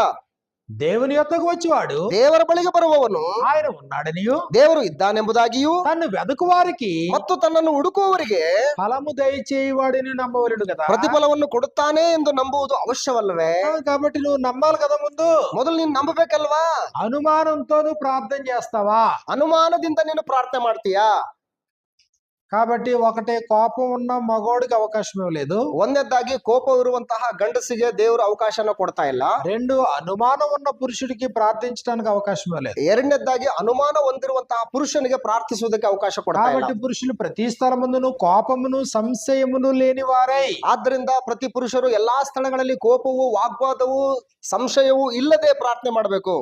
దేవుని యొద్దకు వచ్చేవాడు ದೇವರ ಬಳಿಗೆ ಬರುವವನು ఆయన ఉన్నాడనియు ದೇವರು ಇದ್ದಾನೆಂಬುದಾಗಿಯೂ తన్ను వెదకు వారికి ಮತ್ತು ತನ್ನನ್ನು ಹುಡುಕುವವರಿಗೆ ఫలము దయచేయవాడిని నమ్మవలెను కదా. ಪ್ರತಿಫಲವನ್ನು ಕೊಡುತ್ತಾನೆ ಎಂದು ನಂಬುವುದು ಅವಶ್ಯವಲ್ಲವೇ? కాబట్టి నువ్వు నమ్మాలి కదా ముందు. ಮೊದಲು ನೀನು ನಂಬಬೇಕಲ್ವಾ? అనుమానంతో నువ్వు ప్రార్థన చేస్తావా? ಅನುಮಾನದಿಂದ ನೀನು ಪ್ರಾರ್ಥನೆ ಮಾಡ್ತೀಯಾ? కాబట్టి ఒకటే కోపం ఉన్న మగోడికి అవకాశం లేదు. ಒಂದನೇದಾಗಿ ಕೋಪವಿರುವಂತಹ ಗಂಡಸಿಗೆ ದೇವರು ಅವಕಾಶನ ಕೊಡ್ತಾ ಇಲ್ಲ. రెండు అనుమానం ఉన్న పురుషుడికి ప్రార్థించడానికి అవకాశం లేదు. ಎರಡನೇದಾಗಿ ಅನುಮಾನ ಹೊಂದಿರುವಂತಹ ಪುರುಷನಿಗೆ ಪ್ರಾರ್ಥಿಸುವುದಕ್ಕೆ ಅವಕಾಶ ಕೊಡ್ತಾ ಇಲ್ಲ. కాబట్టి పురుషులు ప్రతి స్థలమందును కోపమును సంశయమును లేని వారై, ಆದ್ದರಿಂದ ಪ್ರತಿ ಪುರುಷರು ಎಲ್ಲಾ ಸ್ಥಳಗಳಲ್ಲಿ ಕೋಪವು, ವಾಗ್ವಾದವು, ಸಂಶಯವು ಇಲ್ಲದೆ ಪ್ರಾರ್ಥನೆ ಮಾಡಬೇಕು.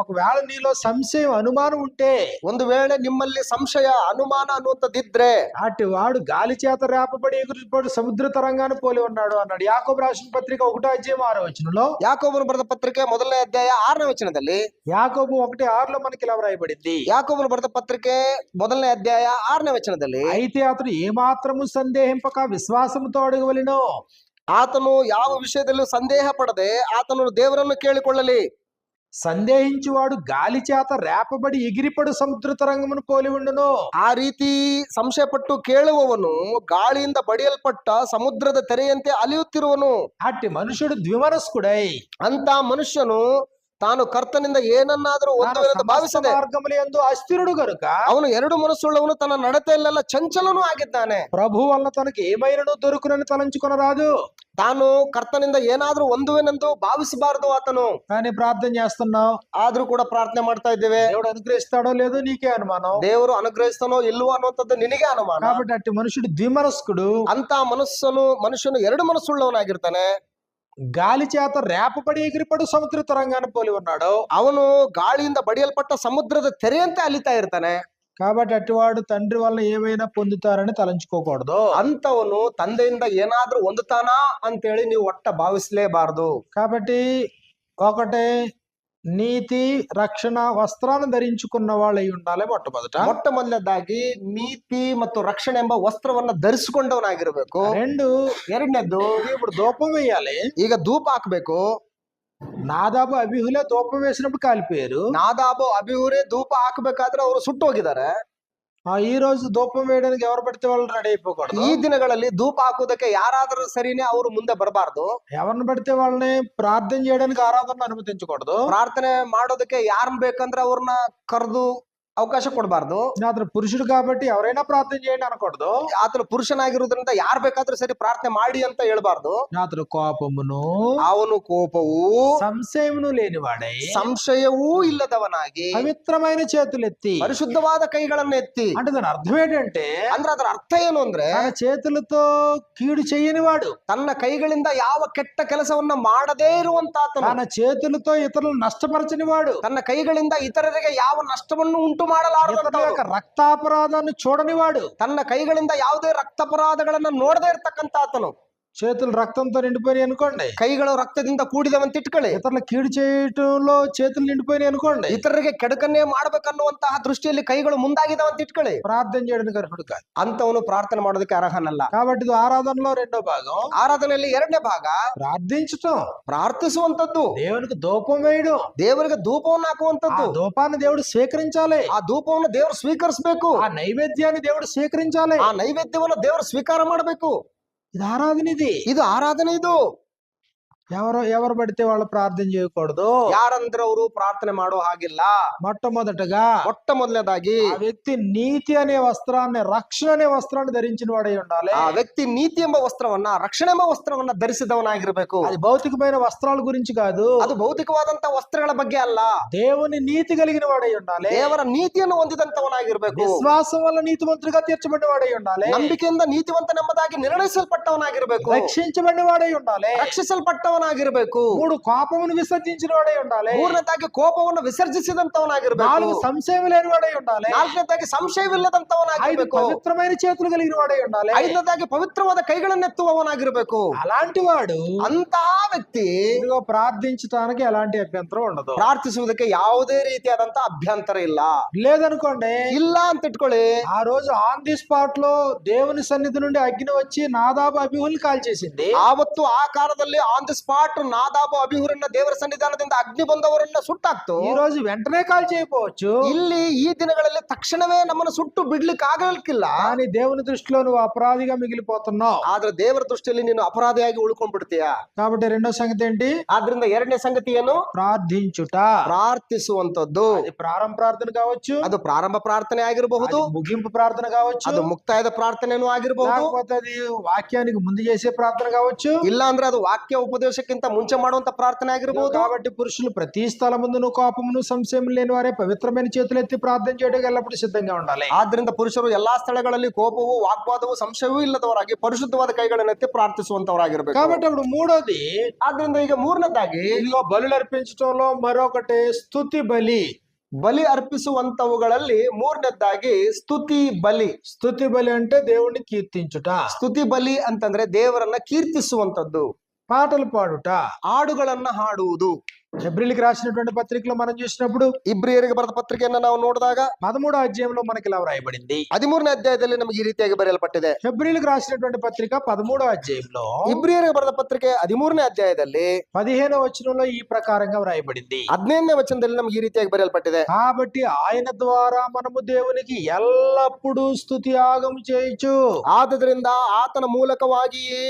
ఒకవేళ నీలో సంశయం అనుమానం ఉంటే, ಒಂದು ವೇಳೆ ನಿಮ್ಮಲ್ಲಿ ಸಂಶಯ, ಅನುಮಾನ ಅನ್ನುವಂಥದ್ದಿದ್ರೆ అటు వాడు గాలి చేత రేపబడి ఎగురిపడి సముద్ర తరంగాన్ని పోలి ఉన్నాడు అన్నాడు యాకోబు రాసిన పత్రిక 1:6 ಯಾಕೋಬನು ಬರೆದ ಪತ್ರಿಕೆ 1ನೇ ಅಧ್ಯಾಯ 6ನೇ ವಚನದಲ್ಲಿ, యాకోబు 1:6 మనకి ఇలా వ్రాయబడింది. ಯಾಕೋಬನು ಬರೆದ ಪತ್ರಿಕೆ 1ನೇ ಅಧ್ಯಾಯ 6ನೇ ವಚನದಲ್ಲಿ, అయితే అతడు ఏమాత్రము సందేహింపక విశ్వాసముతో అడగవలెను. ಆತನು ಯಾವ ವಿಷಯದಲ್ಲೂ ಸಂದೇಹ ಪಡದೆ ಆತನು ದೇವರನ್ನು ಕೇಳಿಕೊಳ್ಳಲಿ. సందేహించువాడు గాలి చేత రేపబడి ఎగిరిపడు సముద్ర తరంగమును పోలి ఉండును. ಆ ರೀತಿ ಸಂಶಯಪಟ್ಟು ಕೇಳುವವನು ಗಾಳಿಯಿಂದ ಬಡಿಯಲ್ಪಟ್ಟ ಸಮುದ್ರದ ತೆರೆಯಂತೆ ಅಲಿಯುತ್ತಿರುವನು. అట్టి మనుషుడు ద్విమనస్కుడై, ಅಂತ ಮನುಷ್ಯನು ತಾನು ಕರ್ತನಿಂದ ಏನನ್ನಾದರೂ ಒಂದು ಭಾವಿಸದೆ మార్గములందు అస్థిరుడు గనుక ಅವನು ಎರಡು ಮನಸ್ಸುಳ್ಳವನು, ತನ್ನ ನಡತೆಯಲ್ಲೆಲ್ಲ ಚಂಚಲನೂ ಆಗಿದ್ದಾನೆ. ప్రభు వలన తనకు ఏమైనను దొరుకునని తలంచుకొనరాదు. ತಾನು ಕರ್ತನಿಂದ ಏನಾದ್ರೂ ಒಂದುವೆನೆಂದು ಭಾವಿಸಬಾರದು ಆತನು. కానీ ప్రార్థన చేస్తున్నావు, ಆದ್ರೂ ಕೂಡ ಪ್ರಾರ್ಥನೆ ಮಾಡ್ತಾ ಇದ್ದೇವೆ. దేవుడు అనుగ్రహిస్తాడో లేదో నీకే అనుమానం. ದೇವರು ಅನುಗ್ರಹಿಸ್ತಾನೋ ಇಲ್ವೋ ಅನ್ನುವಂಥದ್ದು ನಿನಗೆ ಅನುಮಾನ. కాబట్టి అట్టి మనుషుడు ద్విమనస్కుడు. ಅಂತ ಮನುಷ್ಯನು ಎರಡು ಮನಸ್ಸುಳ್ಳವನಾಗಿರ್ತಾನೆ. గాలి చేత రేపబడి ఎగిరిపడు సముద్ర తరంగాన్ని పోలి ఉన్నాడు. ಅವನು ಗಾಳಿಯಿಂದ ಬಡಿಯಲ್ಪಟ್ಟ ಸಮುದ್ರದ ತೆರೆಯಂತೆ ಅಲಿತಾ ಇರ್ತಾನೆ. కాబట్టి అట్టివాడు తండ్రి వల్ల ఏమైనా పొందుతారని తలంచుకోకూడదు. ಅಂತವನು ತಂದೆಯಿಂದ ಏನಾದ್ರೂ ಹೊಂದುತ್ತಾನಾ ಅಂತೇಳಿ ನೀವು ಒಟ್ಟ ಭಾವಿಸಲೇಬಾರದು. కాబట్టి ఒకటే నీతి రక్షణ వస్త్రాన్ని ధరించుకున్న వాళ్ళు అయి ఉండాలి. ಮೊಟ್ಟ ಮೊದಲನೇದಾಗಿ ನೀತಿ ಮತ್ತು ರಕ್ಷಣೆ ಎಂಬ ವಸ್ತ್ರವನ್ನ ಧರಿಸಿಕೊಂಡವನಾಗಿರ್ಬೇಕು. ಎರಡನೇದ್ದು, ఇప్పుడు ధూపం వేయాలి. ಈಗ ಧೂಪ ಹಾಕ್ಬೇಕು. నాదాబు అబీహులే ధూపం వేసినప్పుడు కాలిపోయారు. ನಾದಾಬು ಅಬಿಹುರೇ ಧೂಪ ಹಾಕ್ಬೇಕಾದ್ರೆ ಅವರು ಸುಟ್ಟು ಹೋಗಿದ್ದಾರೆ. ఈ రోజు ధూపం వేయడానికి ఎవరు పడితే వాళ్ళు రెడీ అయిపోకూడదు. ಈ ದಿನಗಳಲ್ಲಿ ಧೂಪ ಹಾಕುವುದಕ್ಕೆ ಯಾರಾದರೂ ಸರಿನೇ ಅವರು ಮುಂದೆ ಬರಬಾರ್ದು. ఎవరిని పడితే వాళ్ళని ప్రార్థన చేయడానికి ఆరాధన అనుమతించకూడదు. ಪ್ರಾರ್ಥನೆ ಮಾಡೋದಕ್ಕೆ ಯಾರನ್ನ ಬೇಕಂದ್ರೆ ಅವ್ರನ್ನ ಕರೆದು ಅವಕಾಶ ಕೊಡಬಾರ್ದು. అతను పురుషుడు కాబట్టి ఎవరైనా ప్రార్థన చేయండి అనకూడదు. ಆತನು ಪುರುಷನಾಗಿರುವುದರಿಂದ ಯಾರು ಬೇಕಾದ್ರೂ ಸರಿ ಪ್ರಾರ್ಥನೆ ಮಾಡಿ ಅಂತ ಹೇಳ್ಬಾರ್ದು. అతను కోపమును ಅವನು ಕೋಪವೂ సంశయమును లేనివాడై ಸಂಶಯವೂ ಇಲ್ಲದವನಾಗಿ పవిత్రమైన చేతులెత్తి, ಪರಿಶುದ್ಧವಾದ ಕೈಗಳನ್ನು ಎತ್ತಿ. అంటే దాని అర్థం ఏంటంటే ಅಂದ್ರೆ ಅದರ ಅರ್ಥ ಏನು ಅಂದ್ರೆ, తన చేతులతో కీడు చేయనివాడు, ತನ್ನ ಕೈಗಳಿಂದ ಯಾವ ಕೆಟ್ಟ ಕೆಲಸವನ್ನ ಮಾಡದೇ ಇರುವಂತಾತನು, తన చేతులతో ఇతరులను నష్టపరచని వాడు, ತನ್ನ ಕೈಗಳಿಂದ ಇತರರಿಗೆ ಯಾವ ನಷ್ಟವನ್ನು ಉಂಟು ఇతరుల ಮಾಡಲಾರದಂತ, యొక్క రక్తాపరాధాన్ని చూడనివాడు, ತನ್ನ ಕೈಗಳಿಂದ ಯಾವುದೇ ರಕ್ತಾಪರಾಧಗಳನ್ನ ನೋಡದೇ ಇರ್ತಕ್ಕಂತ ಆತನು. చేతులు రక్తంతో నిండిపోయినాయి అనుకోండి, ಕೈಗಳು ರಕ್ತದಿಂದ ಕೂಡಿದವಂತ ಇಟ್ಕೊಳ್ಳಿ. ఇతరుల కీడు చేయటంలో చేతులు నిండిపోయినాయి అనుకోండి, ಇತರರಿಗೆ ಕೆಡಕನ್ನೇ ಮಾಡ್ಬೇಕನ್ನುವಂತಹ ದೃಷ್ಟಿಯಲ್ಲಿ ಕೈಗಳು ಮುಂದಾಗಿದವಂತ ಇಟ್ಕೊಳ್ಳಿ. ప్రార్థన చేయడానికి అర్హుడు కాదు. ಅಂತವನು ಪ್ರಾರ್ಥನೆ ಮಾಡೋದಕ್ಕೆ ಅರ್ಹನಲ್ಲ. కాబట్టి ఇది ఆరాధనలో రెండో భాగం. ಆರಾಧನೆಯಲ್ಲಿ ಎರಡನೇ ಭಾಗ ప్రార్థించటం, ಪ್ರಾರ್ಥಿಸುವಂತದ್ದು, దేవునికి ధూపం వేయడం. ದೇವರಿಗೆ ಧೂಪವನ್ನು ఆ ಹಾಕುವಂತದ್ದು. ధూపాన్ని దేవుడు స్వీకరించాలి. ಆ ಧೂಪವನ್ನು ದೇವರು ಸ್ವೀಕರಿಸಬೇಕು. ఆ నైవేద్యాన్ని దేవుడు స్వీకరించాలి. ಆ ನೈವೇದ್ಯವನ್ನು ದೇವರು ಸ್ವೀಕಾರ ಮಾಡಬೇಕು. ఇది ఆరాధన. ಇದು ಆರಾಧನೆ. ಇದು ఎవరు పడితే వాళ్ళు ప్రార్థన చేయకూడదు. ಯಾರಂದ್ರೆ ಅವರು ಪ್ರಾರ್ಥನೆ ಮಾಡೋ ಹಾಗಿಲ್ಲ. మొట్టమొదటగా ಮೊಟ್ಟ ಮೊದಲನೇದಾಗಿ ఆ వ్యక్తి నీతి అనే వస్త్రాన్ని, రక్షణ అనే వస్త్రాన్ని ధరించిన వాడై ఉండాలి. ಆ ವ್ಯಕ್ತಿ ನೀತಿ ಎಂಬ ವಸ್ತ್ರವನ್ನ, ರಕ್ಷಣೆ ಎಂಬ ವಸ್ತ್ರವನ್ನ ಧರಿಸಿದವನಾಗಿರ್ಬೇಕು. అది భౌతికమైన వస్త్రాల గురించి కాదు, ಅದು ಭೌತಿಕವಾದಂತ ವಸ್ತ್ರಗಳ ಬಗ್ಗೆ ಅಲ್ಲ. దేవుని నీతి కలిగిన వాడై ఉండాలి. ದೇವರ ನೀತಿಯನ್ನು ಹೊಂದಿದಂತವನಾಗಿರ್ಬೇಕು. విశ్వాసం వల్ల నీతిమంతుడిగా తీర్చబడిన వాడై ఉండాలి. ನಂಬಿಕೆಯಿಂದ ನೀತಿವಂತನೆಂಬುದಾಗಿ ನಿರ್ಣಯಿಸಲ್ಪಟ್ಟವನಾಗಿರ್ಬೇಕು. రక్షించబడిన వాడై ఉండాలి. ರಕ್ಷಿಸಲ್ಪಟ್ಟವನಾಗಿರ್ಬೇಕು. 3 కోపమును విసర్జించిన వాడై ఉండాలి. 3ನೇದಾಗಿ ಕೋಪವನ್ನು ವಿಸರ್ಜಿಸಿದಂತವನಾಗಿರ್ಬೇಕು. 4 సంశయం లేని వాడై ఉండాలి. 4ನೇದಾಗಿ 5 ಸಂಶಯವಿಲ್ಲದಂತವನಾಗಿರ್ಬೇಕು. పవిత్రమైన చేతులు కలిగిన వాడై ఉండాలి. 5ನೇದಾಗಿ ಪವಿತ್ರವಾದ ಕೈಗಳನ್ನೆತ್ತುವವನಾಗಿರ್ಬೇಕು. అలాంటి వాడు, ಅಂತಹ ವ್ಯಕ್ತಿ ఇదిగో ప్రార్థించడానికి ఎలాంటి అభ్యంతరం ఉండదు. ಪ್ರಾರ್ಥಿಸುವುದಕ್ಕೆ ಯಾವುದೇ ರೀತಿಯಾದಂತ ಅಭ್ಯಂತರ ಇಲ್ಲ. లేదనుకోండి, ಇಲ್ಲ ಅಂತ ಇಟ್ಕೊಳ್ಳಿ. ఆ రోజు ఆన్ ది స్పాట్ లో దేవుని సన్నిధి నుండి అగ్ని వచ్చి నాదాబు అబీహుల్ని కాల్చేసింది. ಆವತ್ತು ಆ ಕಾಲದಲ್ಲಿ ಆನ್ ದಿ ಸ್ಪಾಟ್ ನಾದಾಬು ಅಭಿಹುರನ್ನ ದೇವರ ಸನ್ನಿಧಾನದಿಂದ ಅಗ್ನಿ ಬಂದವರನ್ನ ಸುಟ್ಟಾಕ್ತು. ఈ రోజు వెంటనే కాల్ చేయకపోవచ్చు, ಇಲ್ಲಿ ಈ ದಿನಗಳಲ್ಲಿ ತಕ್ಷಣವೇ ನಮ್ಮನ್ನು ಸುಟ್ಟು ಬಿಡ್ಲಿಕ್ಕೆ ಆಗಲಿಕ್ಕಿಲ್ಲ. కానీ దేవుని దృష్టిలో నువ్వు అపరాధిగా మిగిలిపోతున్నావు. ಆದ್ರೆ ದೇವರ ದೃಷ್ಟಿಯಲ್ಲಿ ನೀನು ಅಪರಾಧಿಯಾಗಿ ಉಳ್ಕೊಂಡ್ಬಿಡ್ತೀಯ. కాబట్టి రెండో సంగతి ఏంటి? ಆದ್ರಿಂದ ಎರಡನೇ ಸಂಗತಿ ಏನು? ప్రార్థించుట. ಪ್ರಾರ್ಥಿಸುವಂತದ್ದು. అది ప్రారంభ ప్రార్థన కావచ్చు, ಅದು ಪ್ರಾರಂಭ ಪ್ರಾರ್ಥನೆ ಆಗಿರಬಹುದು, అది ముగింపు ప్రార్థన కావచ్చు, ಅದು ಮುಕ್ತಾಯದ ಪ್ರಾರ್ಥನೆನೂ ಆಗಿರಬಹುದು, లేకపోతే అది వాక్యానికి ముందు చేసే ప్రార్థన కావచ్చు. ಇಲ್ಲ ಅಂದ್ರೆ ಅದು ವಾಕ್ಯ ಉಪದೇಶಕ್ಕಿಂತ ಮುಂಚೆ ಮಾಡುವಂತ ಪ್ರಾರ್ಥನೆ ಆಗಿರಬಹುದು. కాబట్టి పురుషులు ప్రతి స్థలం ముందును కోపమును సంశయం లేని వారే పవిత్రమైన చేతులు ఎత్తి ప్రార్థన చేయడానికి ఎల్లప్పుడూ సిద్ధంగా ఉండాలి. ಆದ್ರಿಂದ ಪುರುಷರು ಎಲ್ಲಾ ಸ್ಥಳಗಳಲ್ಲಿ ಕೋಪವು, ವಾಗ್ವಾದವು, ಸಂಶಯವೂ ಇಲ್ಲದವರಾಗಿ ಪರಿಶುದ್ಧವಾದ ಕೈಗಳನ್ನೆತ್ತಿ ಪ್ರಾರ್ಥಿಸುವಂತವರಾಗಿರ್ಬೇಕು. కాబట్టి అప్పుడు మూడోది, ಆದ್ರಿಂದ ಈಗ ಮೂರನೇದಾಗಿ ఇదిగో బలులు అర్పించడంలో మరొకటి స్తుతి బలి. ಬಲಿ ಅರ್ಪಿಸುವಂತವುಗಳಲ್ಲಿ ಮೂರನೇದಾಗಿ ಸ್ತುತಿ ಬಲಿ. స్తుతి బలి అంటే దేవుణ్ణి కీర్తించుట, ಸ್ತುತಿ ಬಲಿ ಅಂತಂದ್ರೆ ದೇವರನ್ನ ಕೀರ್ತಿಸುವಂತದ್ದು, పాటలు పాడుట, ಹಾಡುಗಳನ್ನ ಹಾಡುವುದು. హెబ్రీయులకు రాసినటువంటి పత్రికలో మనం చూసినప్పుడు ಇಬ್ರಿಯರಿಗೆ ಬರೆದ ಪತ್ರಿಕೆಯನ್ನ ನಾವು ನೋಡಿದಾಗ 13వ అధ్యాయంలో మనకి ఇలా వ్రాయబడింది. 13ನೇ ಅಧ್ಯಾಯದಲ್ಲಿ ನಮಗೆ ಈ ರೀತಿಯಾಗಿ ಬರೆಯಲ್ಪಟ್ಟಿದೆ. హెబ్రీయులకు రాసినటువంటి పత్రిక 13వ అధ్యాయంలో ಇಬ್ರಿಯರಿಗೆ ಬರೆದ ಪತ್ರಿಕೆ 13ನೇ ಅಧ್ಯಾಯದಲ್ಲಿ 15వ వచనంలో ఈ ప్రకారంగా వ్రాయబడింది. 15ನೇ ವಚನದಲ್ಲಿ ನಮಗೆ ಈ ರೀತಿಯಾಗಿ ಬರೆಯಲ್ಪಟ್ಟಿದೆ. కాబట్టి ఆయన ద్వారా మనము దేవునికి ఎల్లప్పుడూ స్తుతి యాగం చేయొచ్చు. ಆದುದರಿಂದ ಆತನ ಮೂಲಕವಾಗಿಯೇ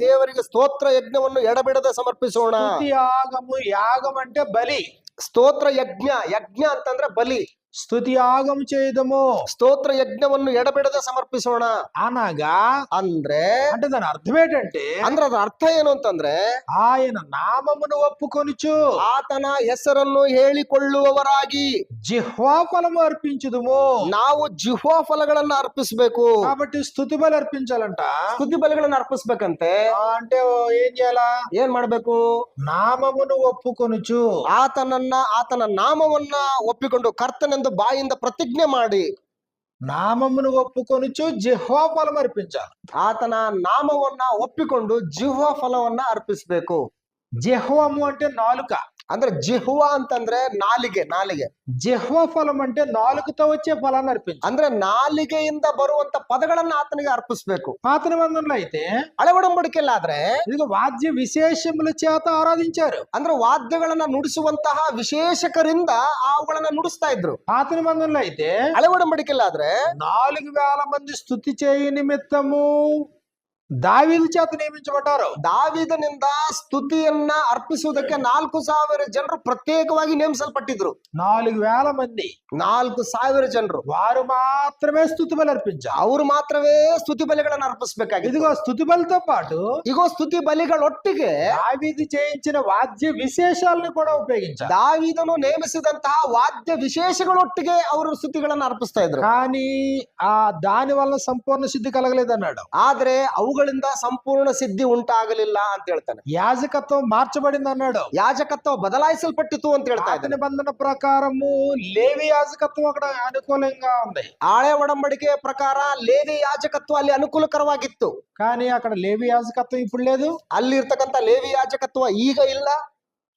ದೇವರಿಗೆ ಸ್ತೋತ್ರ ಯಜ್ಞವನ್ನು ಎಡಬಿಡದೆ ಸಮರ್ಪಿಸೋಣ. స్తుతి యాగము, యాగం అంటే బలి. ಸ್ತೋತ್ರ ಯಜ್ಞ, ಯಜ್ಞ ಅಂತಂದ್ರೆ ಬಲಿ. స్తుతి యాగం చేయదము, ಸ್ತೋತ್ರ ಯಜ್ಞವನ್ನು ಎಡಬಿಡದೆ ಸಮರ್ಪಿಸೋಣ అనగా ಅಂದ್ರೆ అంటే దాని అర్థం ఏంటంటే ಅಂದ್ರೆ ಅದರ ಅರ್ಥ ಏನು ಅಂತಂದ್ರೆ ఆయన నామమును ఒప్పుకొనుచు ಆತನ ಹೆಸರನ್ನು ಹೇಳಿಕೊಳ್ಳುವವರಾಗಿ జిహ్వా ఫలము అర్పించుదుము. ನಾವು ಜಿಹ್ವಾ ಫಲಗಳನ್ನ ಅರ್ಪಿಸಬೇಕು. కాబట్టి స్తుతి బలి అర్పించాలంట. ಸ್ತುತಿ ಬಲಿಗಳನ್ನ ಅರ್ಪಿಸ್ಬೇಕಂತೆ. అంటే ఏం చేయాలా? ಏನ್ ಮಾಡ್ಬೇಕು? నామమును ఒప్పుకొనుచు, ಆತನ ನಾಮವನ್ನ ಒಪ್ಪಿಕೊಂಡು ಕರ್ತನೆಂದು ಬಾಯಿಂದ ಪ್ರತಿಜ್ಞೆ ಮಾಡಿ నామమును ఒప్పుకొనుచు జిహ్వా ఫలం అర్పించాలి. ಆತನ ನಾಮವನ್ನ ಒಪ್ಪಿಕೊಂಡು ಜಿಹ್ವಾ ಫಲವನ್ನ ಅರ್ಪಿಸ್ಬೇಕು. జిహ్వము అంటే నాలుక, ಅಂದ್ರೆ ಜಿಹ್ವಾ ಅಂತಂದ್ರೆ ನಾಲಿಗೆ. జిహ్వా ఫలం అంటే నాలుకతో వచ్చే ఫలాన్ని అర్పించాలి. ಅಂದ್ರೆ ನಾಲಿಗೆಯಿಂದ ಬರುವಂತ ಪದಗಳನ್ನ ಆತನಿಗೆ ಅರ್ಪಿಸ್ಬೇಕು. పాత నిబంధనలో అయితే ಹಳೆ ಒಡಂಬಡಿಕೆಯಲ್ಲಾದ್ರೆ ఇదిగో వాద్య విశేషముల చేత ఆరాధించారు. ಅಂದ್ರೆ ವಾದ್ಯಗಳನ್ನ ನುಡಿಸುವಂತಹ ವಿಶೇಷಕರಿಂದ ಅವುಗಳನ್ನ ನುಡಿಸ್ತಾ ಇದ್ರು. పాత నిబంధనలో అయితే ಹಳೆ ಒಡಂಬಡಿಕೆಯಲ್ಲಾದ್ರೆ 4000 మంది స్తుతి చేయు నిమిత్తము దావీదు చేత నియమించబడ్డారు. ದಾವೀದನಿಂದ ಸ್ತುತಿಯನ್ನ ಅರ್ಪಿಸುವುದಕ್ಕೆ 4000 ಜನರು ಪ್ರತ್ಯೇಕವಾಗಿ ನೇಮಿಸಲ್ಪಟ್ಟಿದ್ರು. 4000 మంది, 4000 ಜನರು వారు మాత్రమే స్తుతి బలి అర్పించారు. ಅವರು ಮಾತ್ರವೇ ಸ್ತುತಿ ಬಲಿಗಳನ್ನ ಅರ್ಪಿಸಬೇಕಾಗಿದೆ. ఇదిగో స్తుతి బలితో పాటు ಈಗ ಸ್ತುತಿ ಬಲಿಗಳೊಟ್ಟಿಗೆ దావీదు చేయించిన వాద్య విశేషాలను కూడా ఉపయోగించారు. ದಾವೀದನು ನೇಮಿಸಿದಂತಹ ವಾದ್ಯ ವಿಶೇಷಗಳೊಟ್ಟಿಗೆ ಅವರು ಸ್ತುತಿಗಳನ್ನ ಅರ್ಪಿಸ್ತಾ ಇದ್ರು. కానీ దాని వల్ల సంపూర్ణ సిద్ధి కలగలేదన్నాడు. ಆದ್ರೆ ಅವುಗಳಿಂದ ಸಂಪೂರ್ಣ ಸಿದ್ಧಿ ಉಂಟಾಗಲಿಲ್ಲ ಅಂತ ಹೇಳ್ತಾನೆ. యాజకత్వం మార్చబడింది అన్నాడు. ಯಾಜಕತ್ವ ಬದಲಾಯಿಸಲ್ಪಟ್ಟಿತು ಅಂತ ಹೇಳ್ತಾ పాత ಇದ್ದಾನೆ. నిబంధన ప్రకారము లేవి యాజకత్వం అక్కడ అనుకూలంగా ఉంది. ಹಳೆ ಒಡಂಬಡಿಕೆಯ ಪ್ರಕಾರ ಲೇವಿ ಯಾಜಕತ್ವ ಅಲ್ಲಿ ಅನುಕೂಲಕರವಾಗಿತ್ತು. కానీ అక్కడ లేవి యాజకత్వం ఇప్పుడు లేదు. ಅಲ್ಲಿ ಇರ್ತಕ್ಕಂಥ ಲೇವಿ ಯಾಜಕತ್ವ ಈಗ ಇಲ್ಲ.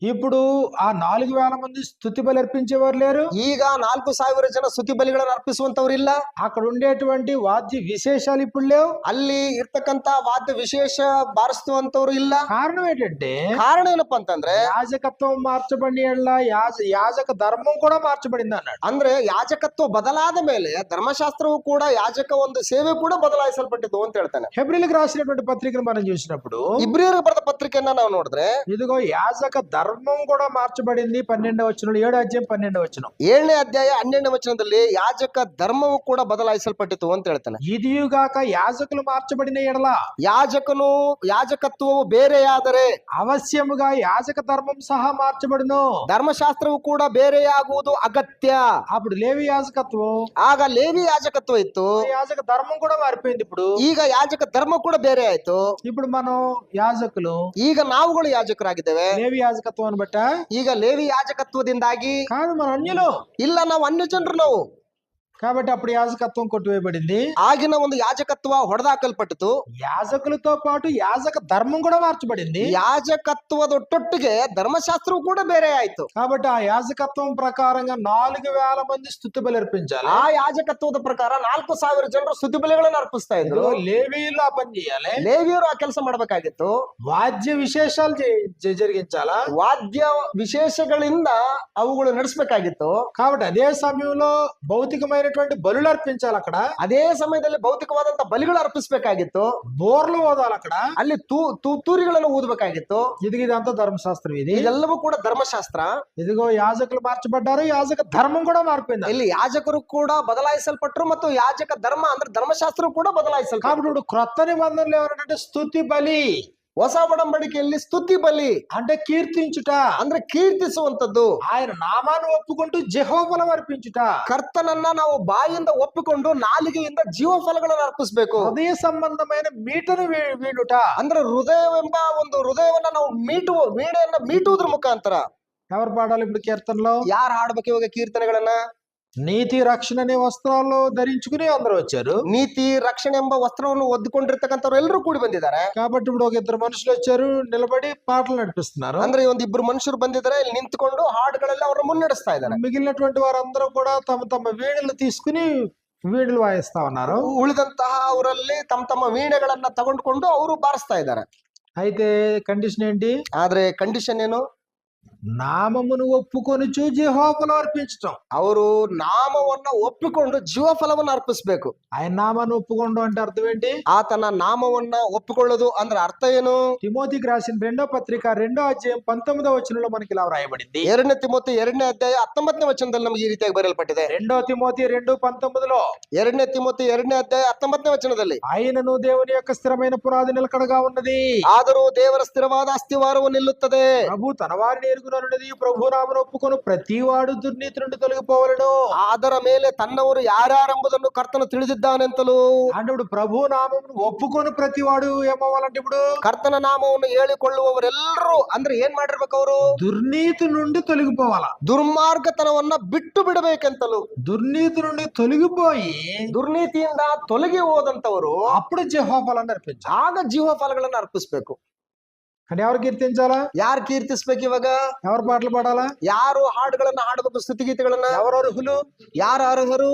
ఇప్పుడు ఆ 4000 మంది స్తుతి బలి అర్పించేవారు లేరు. ಈಗ 4000 ಜನ ಸ್ತುತಿ ಬಲಿಗಳನ್ನು ಅರ್ಪಿಸುವಂತವ್ರು ಇಲ್ಲ. అక్కడ ఉండేటువంటి వాద్య విశేషాలు ఇప్పుడు లేవు. ಅಲ್ಲಿ ಇರ್ತಕ್ಕಂತ ವಾದ್ಯ ವಿಶೇಷ ಬಾರಿಸುವಂತವ್ರು ಇಲ್ಲ. కారణం ఏంటంటే ಕಾರಣ ಏನಪ್ಪಾ ಅಂತಂದ್ರೆ యాజకత్వం మార్చబడి యాజక ధర్మం కూడా మార్చబడింది అన్నాడు. ಅಂದ್ರೆ ಯಾಜಕತ್ವ ಬದಲಾದ ಮೇಲೆ ಧರ್ಮಶಾಸ್ತ್ರವು ಕೂಡ ಯಾಜಕ ಒಂದು ಸೇವೆ ಕೂಡ ಬದಲಾಯಿಸಲ್ಪಟ್ಟಿತು ಅಂತ ಹೇಳ್ತಾನೆ. హెబ్రీయులకు రాసినటువంటి పత్రికను మనం చూసినప్పుడు ಇಬ್ರಿಯರಿಗೆ ಬರೆದ ಪತ್ರಿಕೆಯನ್ನ ನಾವು ನೋಡಿದ್ರೆ ఇదిగో యాజక ధర్మం కూడా మార్చబడింది. 12వ వచనం, 7వ అధ్యాయం 12వ వచనం. 7ನೇ ಅಧ್ಯಾಯ 12ನೇ ವಚನದಲ್ಲಿ ಯಾಜಕ ಧರ್ಮವು ಕೂಡ ಬದಲಾಯಿಸಲ್ಪಟ್ಟಿತು ಅಂತ ಹೇಳ್ತಾನೆ. ఇదియుగాక యాజకులు మార్చబడిన ఎడల ಯಾಜಕತ್ವವು ಬೇರೆಯಾದರೆ అవశ్యముగా యాజక ధర్మం సహా మార్చబడును. ಧರ್ಮಶಾಸ್ತ್ರವು ಕೂಡ ಬೇರೆಯಾಗುವುದು ಅಗತ್ಯ. అప్పుడు లేవి యాజకత్వం, ಆಗ ಲೇವಿ ಯಾಜಕತ್ವ ಇತ್ತು. యాజక ధర్మం కూడా మారిపోయింది. ఇప్పుడు ಈಗ ಯಾಜಕ ಧರ್ಮ ಕೂಡ ಬೇರೆ ಆಯ್ತು. ఇప్పుడు మనం యాజకులు, ಈಗ ನಾವುಗಳು ಯಾಜಕರಾಗಿದ್ದೇವೆ. లేవి యాజకత్వాన్ని బట్ట ಈಗ ಲೇವಿ ಯಾಜಕತ್ವದಿಂದಾಗಿ కాదు, మన అన్యులు. ಇಲ್ಲ, ನಾವು ಅನ್ಯ ಜನರು. ನಾವು కాబట్టి అప్పుడు యాజకత్వం కొట్టివేయబడింది. ಆಗಿನ ಒಂದು ಯಾಜಕತ್ವ ಹೊಡೆದಾಕಲ್ಪಟ್ಟಿತು. యాజకులతో పాటు యాజక ధర్మం కూడా మార్చబడింది. ಯಾಜಕತ್ವದೊಟ್ಟೊಟ್ಟಿಗೆ ಧರ್ಮಶಾಸ್ತ್ರವು ಕೂಡ ಬೇರೆ ಆಯ್ತು. కాబట్టి ఆ యాజకత్వం ప్రకారంగా 4000 మంది స్తుతి బలి అర్పించాలి. ಆ ಯಾಜಕತ್ವದ ಪ್ರಕಾರ 4000 ಜನರು ಸ್ತುತಿ ಬಲಿಗಳನ್ನು ಅರ್ಪಿಸ್ತಾ ಇದ್ರು. ఇదిగో లేవీయులు ఆ పని చేయాలి. ಲೇವಿಯರು ಆ ಕೆಲಸ ಮಾಡಬೇಕಾಗಿತ್ತು. వాద్య విశేషాలు జరిగించాలా. ವಾದ್ಯ ವಿಶೇಷಗಳಿಂದ ಅವುಗಳು ನಡೆಸಬೇಕಾಗಿತ್ತು. కాబట్టి అదే సమయంలో భౌతికమైనటువంటి బలులు అర్పించాలి. అక్కడ ಅದೇ ಸಮಯದಲ್ಲಿ ಭೌತಿಕವಾದಂತ ಬಲಿಗಳು ಅರ್ಪಿಸಬೇಕಾಗಿತ್ತು. బోర్లు ఓదాలి. అక్కడ ಅಲ್ಲಿ ತೂರಿಗಳನ್ನು ಊದಬೇಕಾಗಿತ್ತು. ఇదంతా ధర్మశాస్త్రం. ಇದೆಲ್ಲವೂ ಕೂಡ ಧರ್ಮಶಾಸ್ತ್ರ. ఇదిగో యాజకులు మార్చబడ్డారు, యాజక ధర్మం కూడా మారిపోయింది. ಇಲ್ಲಿ యాజಕರು ಕೂಡ ಬದಲಾಯಿಸಲ್ಪಟ್ಟರು ಮತ್ತು ಯಾಜಕ ಧರ್ಮ ಅಂದ್ರೆ ಧರ್ಮಶಾಸ್ತ್ರ ಕೂಡ ಬದಲಾಯಿಸಲ್ಪಟ್ಟರು. కాబట్టి ఇప్పుడు క్రొత్త నిబంధనలు ఏమంటే స్తుతి బలి. ಹೊಸ ಒಡಂಬಡಿಕೆಯಲ್ಲಿ ಸ್ತುತಿ ಬಲಿ అంటే కీర్తించుట, ಅಂದ್ರೆ కీర్ತಿಸುವಂತದ್ದು. ఆయన నామాన్ని ఒప్పుకుంటూ జెహోవాను అర్పించుట. ಕರ್ತನನ್ನ ನಾವು ಬಾಯಿಂದ ಒಪ್ಪಿಕೊಂಡು ನಾಲಿಗೆಯಿಂದ ಜೀವ ಫಲಗಳನ್ನು ಅರ್ಪಿಸಬೇಕು. ಹೃದಯ ಸಂಬಂಧమైన మీటను వీడుట ಅಂದ್ರೆ ಹೃದಯವೆಂಬ ಒಂದು ಹೃದಯವನ್ನ ನಾವು ವೀಣೆಯನ್ನ ಮೀಟುವುದ್ರ ಮುಖಾಂತರ. ఎవరు పాడాలి ఇప్పుడు కీర్తనలో? ಯಾರು ಹಾಡ್ಬೇಕು ಇವಾಗ ಕೀರ್ತನೆಗಳನ್ನ? నీతి రక్షణ అనే వస్త్రాలు ధరించుకుని అందరూ వచ్చారు. ನೀತಿ ರಕ್ಷಣೆ ಎಂಬ ವಸ್ತ್ರವನ್ನು ಒದ್ದುಕೊಂಡಿರ್ತಕ್ಕಂಥವ್ರು ಎಲ್ಲರೂ ಕೂಡಿ ಬಂದಿದ್ದಾರೆ. కాబట్టి ఇప్పుడు ఒక ఇద్దరు మనుషులు వచ్చారు, నిలబడి పాటలు నడిపిస్తున్నారు. ಅಂದ್ರೆ ಒಂದು ಇಬ್ಬರು ಮನುಷ್ಯರು ಬಂದಿದ್ದಾರೆ, ಇಲ್ಲಿ ನಿಂತ್ಕೊಂಡು ಹಾಡುಗಳೆಲ್ಲ ಅವ್ರನ್ನ ಮುನ್ನಡೆಸ್ತಾ ಇದ್ದಾರೆ. మిగిలినటువంటి వారందరూ కూడా తమ తమ వీణలు తీసుకుని వీణలు వాయిస్తా ఉన్నారు. ಉಳಿದಂತಹ ಅವರಲ್ಲಿ ತಮ್ಮ ತಮ್ಮ ವೀಣೆಗಳನ್ನ ತಗೊಂಡ್ಕೊಂಡು ಅವರು ಬಾರಿಸ್ತಾ ಇದ್ದಾರೆ. అయితే కండిషన్ ఏంటి? ಆದ್ರೆ ಕಂಡೀಷನ್ ಏನು? నామమును ఒప్పుకొనుచు యెహోవాను అర్పించటం. ಅವರು ನಾಮವನ್ನ ಒಪ್ಪಿಕೊಂಡು ಜೀವ ಫಲವನ್ನು ಅರ್ಪಿಸಬೇಕು. ఆయన నామాన్ని ఒప్పుకోవడం అంటే అర్థం ఏంటి? ಆತನ ನಾಮವನ್ನ ಒಪ್ಪಿಕೊಳ್ಳೋದು ಅಂದ್ರೆ ಅರ್ಥ ಏನು? తిమోతికి రాసిన 2వ పత్రిక 2వ అధ్యాయం 19వ వచనంలో మనకి ఇలా వ్రాయబడింది. 2 ತಿಮೋತಿ 2ನೇ ಅಧ್ಯಾಯ 19ನೇ ವಚನದಲ್ಲಿ ನಮಗೆ ಈ ರೀತಿಯಾಗಿ ಬರೆಯಲ್ಪಟ್ಟಿದೆ. 2వ తిమోతి 2:19లో 2 ತಿಮೋತಿ 2ನೇ ಅಧ್ಯಾಯ 19ನೇ ವಚನದಲ್ಲಿ, ఆయనను దేవుని యొక్క స్థిరమైన పునాది నిలకడగా ఉన్నది, ಆದರೂ ದೇವರ ಸ್ಥಿರವಾದ ಅಸ್ತಿವಾರವು ನಿಲ್ಲುತ್ತದೆ. ప్రభు తన వారిని ఎరుగునన్నది, ప్రభు నామమును ఒప్పుకొను ప్రతివాడు దుర్నీతి నుండి తొలగిపోవలెను. ಅದರ ಮೇಲೆ ತನ್ನವರು ಯಾರ್ಯಾರೆಂಬುದನ್ನು ಕರ್ತನು ತಿಳಿದಿದ್ದಾನೆಂತಲೂ. అంటే ఇప్పుడు ప్రభు నామమును ఒప్పుకొని ప్రతివాడు ఏమవ్వాలంటే ఇప్పుడు ಕರ್ತನ ನಾಮವನ್ನು ಹೇಳಿಕೊಳ್ಳುವವರೆಲ್ಲರೂ ಅಂದ್ರೆ ಏನ್ ಮಾಡಿರ್ಬೇಕು? ಅವರು దుర్నీతి నుండి తొలగిపోవాలా, ದುರ್ಮಾರ್ಗತನವನ್ನ ಬಿಟ್ಟು ಬಿಡಬೇಕೆಂತಲೂ. దుర్నీతి నుండి తొలగిపోయి ದುರ್ನೀತಿಯಿಂದ ತೊಲಗಿ ಹೋದಂತವರು అప్పుడు యెహోవాను అర్పించాలి. ಆಗ ಜೀವ ಫಲಗಳನ್ನು ಅರ್ಪಿಸ್ಬೇಕು. అంటే ఎవరు కీర్తించాలా? ಯಾರು ಕೀರ್ತಿಸ್ಬೇಕು ಇವಾಗ? ఎవరు పాటలు పాడాలా? ಯಾರು ಹಾಡುಗಳನ್ನ ಹಾಡಬೇಕು? ಸ್ತುತಿಗೀತೆಗಳನ್ನ ఎవరు అర్హులు? ಯಾರು ಅರ್ಹರು?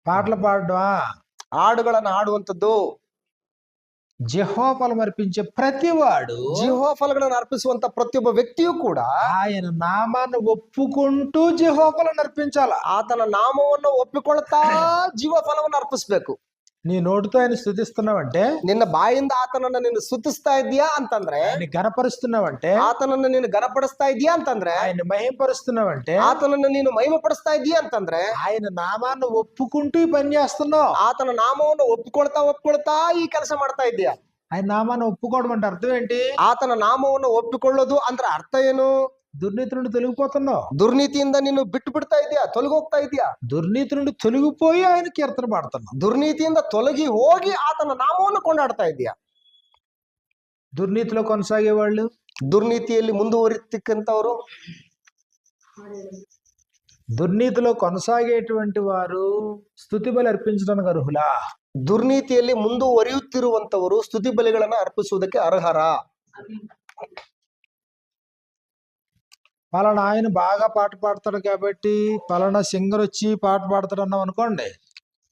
పాటలు పాడటమా? ಹಾಡುಗಳನ್ನ ಹಾಡುವಂತದ್ದು. యెహోవాను అర్పించే ప్రతివాడు, ಜೀವ ಫಲಗಳನ್ನು ಅರ್ಪಿಸುವಂತ ಪ್ರತಿಯೊಬ್ಬ ವ್ಯಕ್ತಿಯೂ ಕೂಡ ఆయన నామాన్ని ఒప్పుకుంటూ యెహోవాను అర్పించాలా. ಆತನ ನಾಮವನ್ನು ಒಪ್ಪಿಕೊಳ್ತಾ ಜೀವ ಫಲವನ್ನು ಅರ್ಪಿಸ್ಬೇಕು. నీ నోటితో ఆయన స్తుతిస్తున్నావంటే, ನಿನ್ನ ಬಾಯಿಂದ ಆತನನ್ನ ನೀನು ಸ್ತುತಿಸ್ತಾ ಇದೀಯಾ ಅಂತಂದ್ರೆ, ఆయన గణపరుస్తున్నావంటే, ಆತನನ್ನ ನೀನು ಘನಪಡಿಸ್ತಾ ಇದೀಯಾ ಅಂತಂದ್ರೆ, ఆయన మహిమపరుస్తున్నావంటే, ಆತನನ್ನ ನೀನು ಮಹಿಮೆ ಪಡಿಸ್ತಾ ಇದೀಯಾ ಅಂತಂದ್ರೆ, ఆయన నామాన్ని ఒప్పుకుంటూ ఈ పని చేస్తున్నావు. ಆತನ ನಾಮವನ್ನು ಒಪ್ಪಿಕೊಳ್ತಾ ಈ ಕೆಲಸ ಮಾಡ್ತಾ ಇದೀಯಾ. ఆయన నామాన్ని ఒప్పుకోవడం అంటే అర్థం ఏంటి? ಆತನ ನಾಮವನ್ನು ಒಪ್ಪಿಕೊಳ್ಳೋದು ಅಂದ್ರೆ ಅರ್ಥ ಏನು? దుర్నీతి నుండి తొలగిపోతున్నావు. ದುರ್ನೀತಿಯಿಂದ ನೀನು ಬಿಟ್ಟು ಬಿಡ್ತಾ ಇದೀಯಾ, ತೊಲಗೋಗ್ತಾ ಇದೀಯಾ. దుర్నీతి నుండి తొలగిపోయి ఆయన కీర్తన పాడుతున్నావు. ದುರ್ನೀತಿಯಿಂದ ತೊಲಗಿ ಹೋಗಿ ಆತನ ನಾಮವನ್ನು ಕೊಂಡಾಡ್ತಾ ಇದೀಯಾ. దుర్నీతిలో కొనసాగే వాళ్ళు, ದುರ್ನೀತಿಯಲ್ಲಿ ಮುಂದುವರಿತಕ್ಕಂಥವ್ರು, దుర్నీతిలో కొనసాగేటువంటి వారు స్తుతి బలి అర్పించడానికి అర్హులా? ದುರ್ನೀತಿಯಲ್ಲಿ ಮುಂದುವರಿಯುತ್ತಿರುವಂತವರು ಸ್ತುತಿ ಬಲಿಗಳನ್ನ ಅರ್ಪಿಸುವುದಕ್ಕೆ ಅರ್ಹರ? పలానా ఆయన బాగా పాట పాడతాడు కాబట్టి పలానా సింగర్ వచ్చి పాట పాడతాడు అన్నాం అనుకోండి,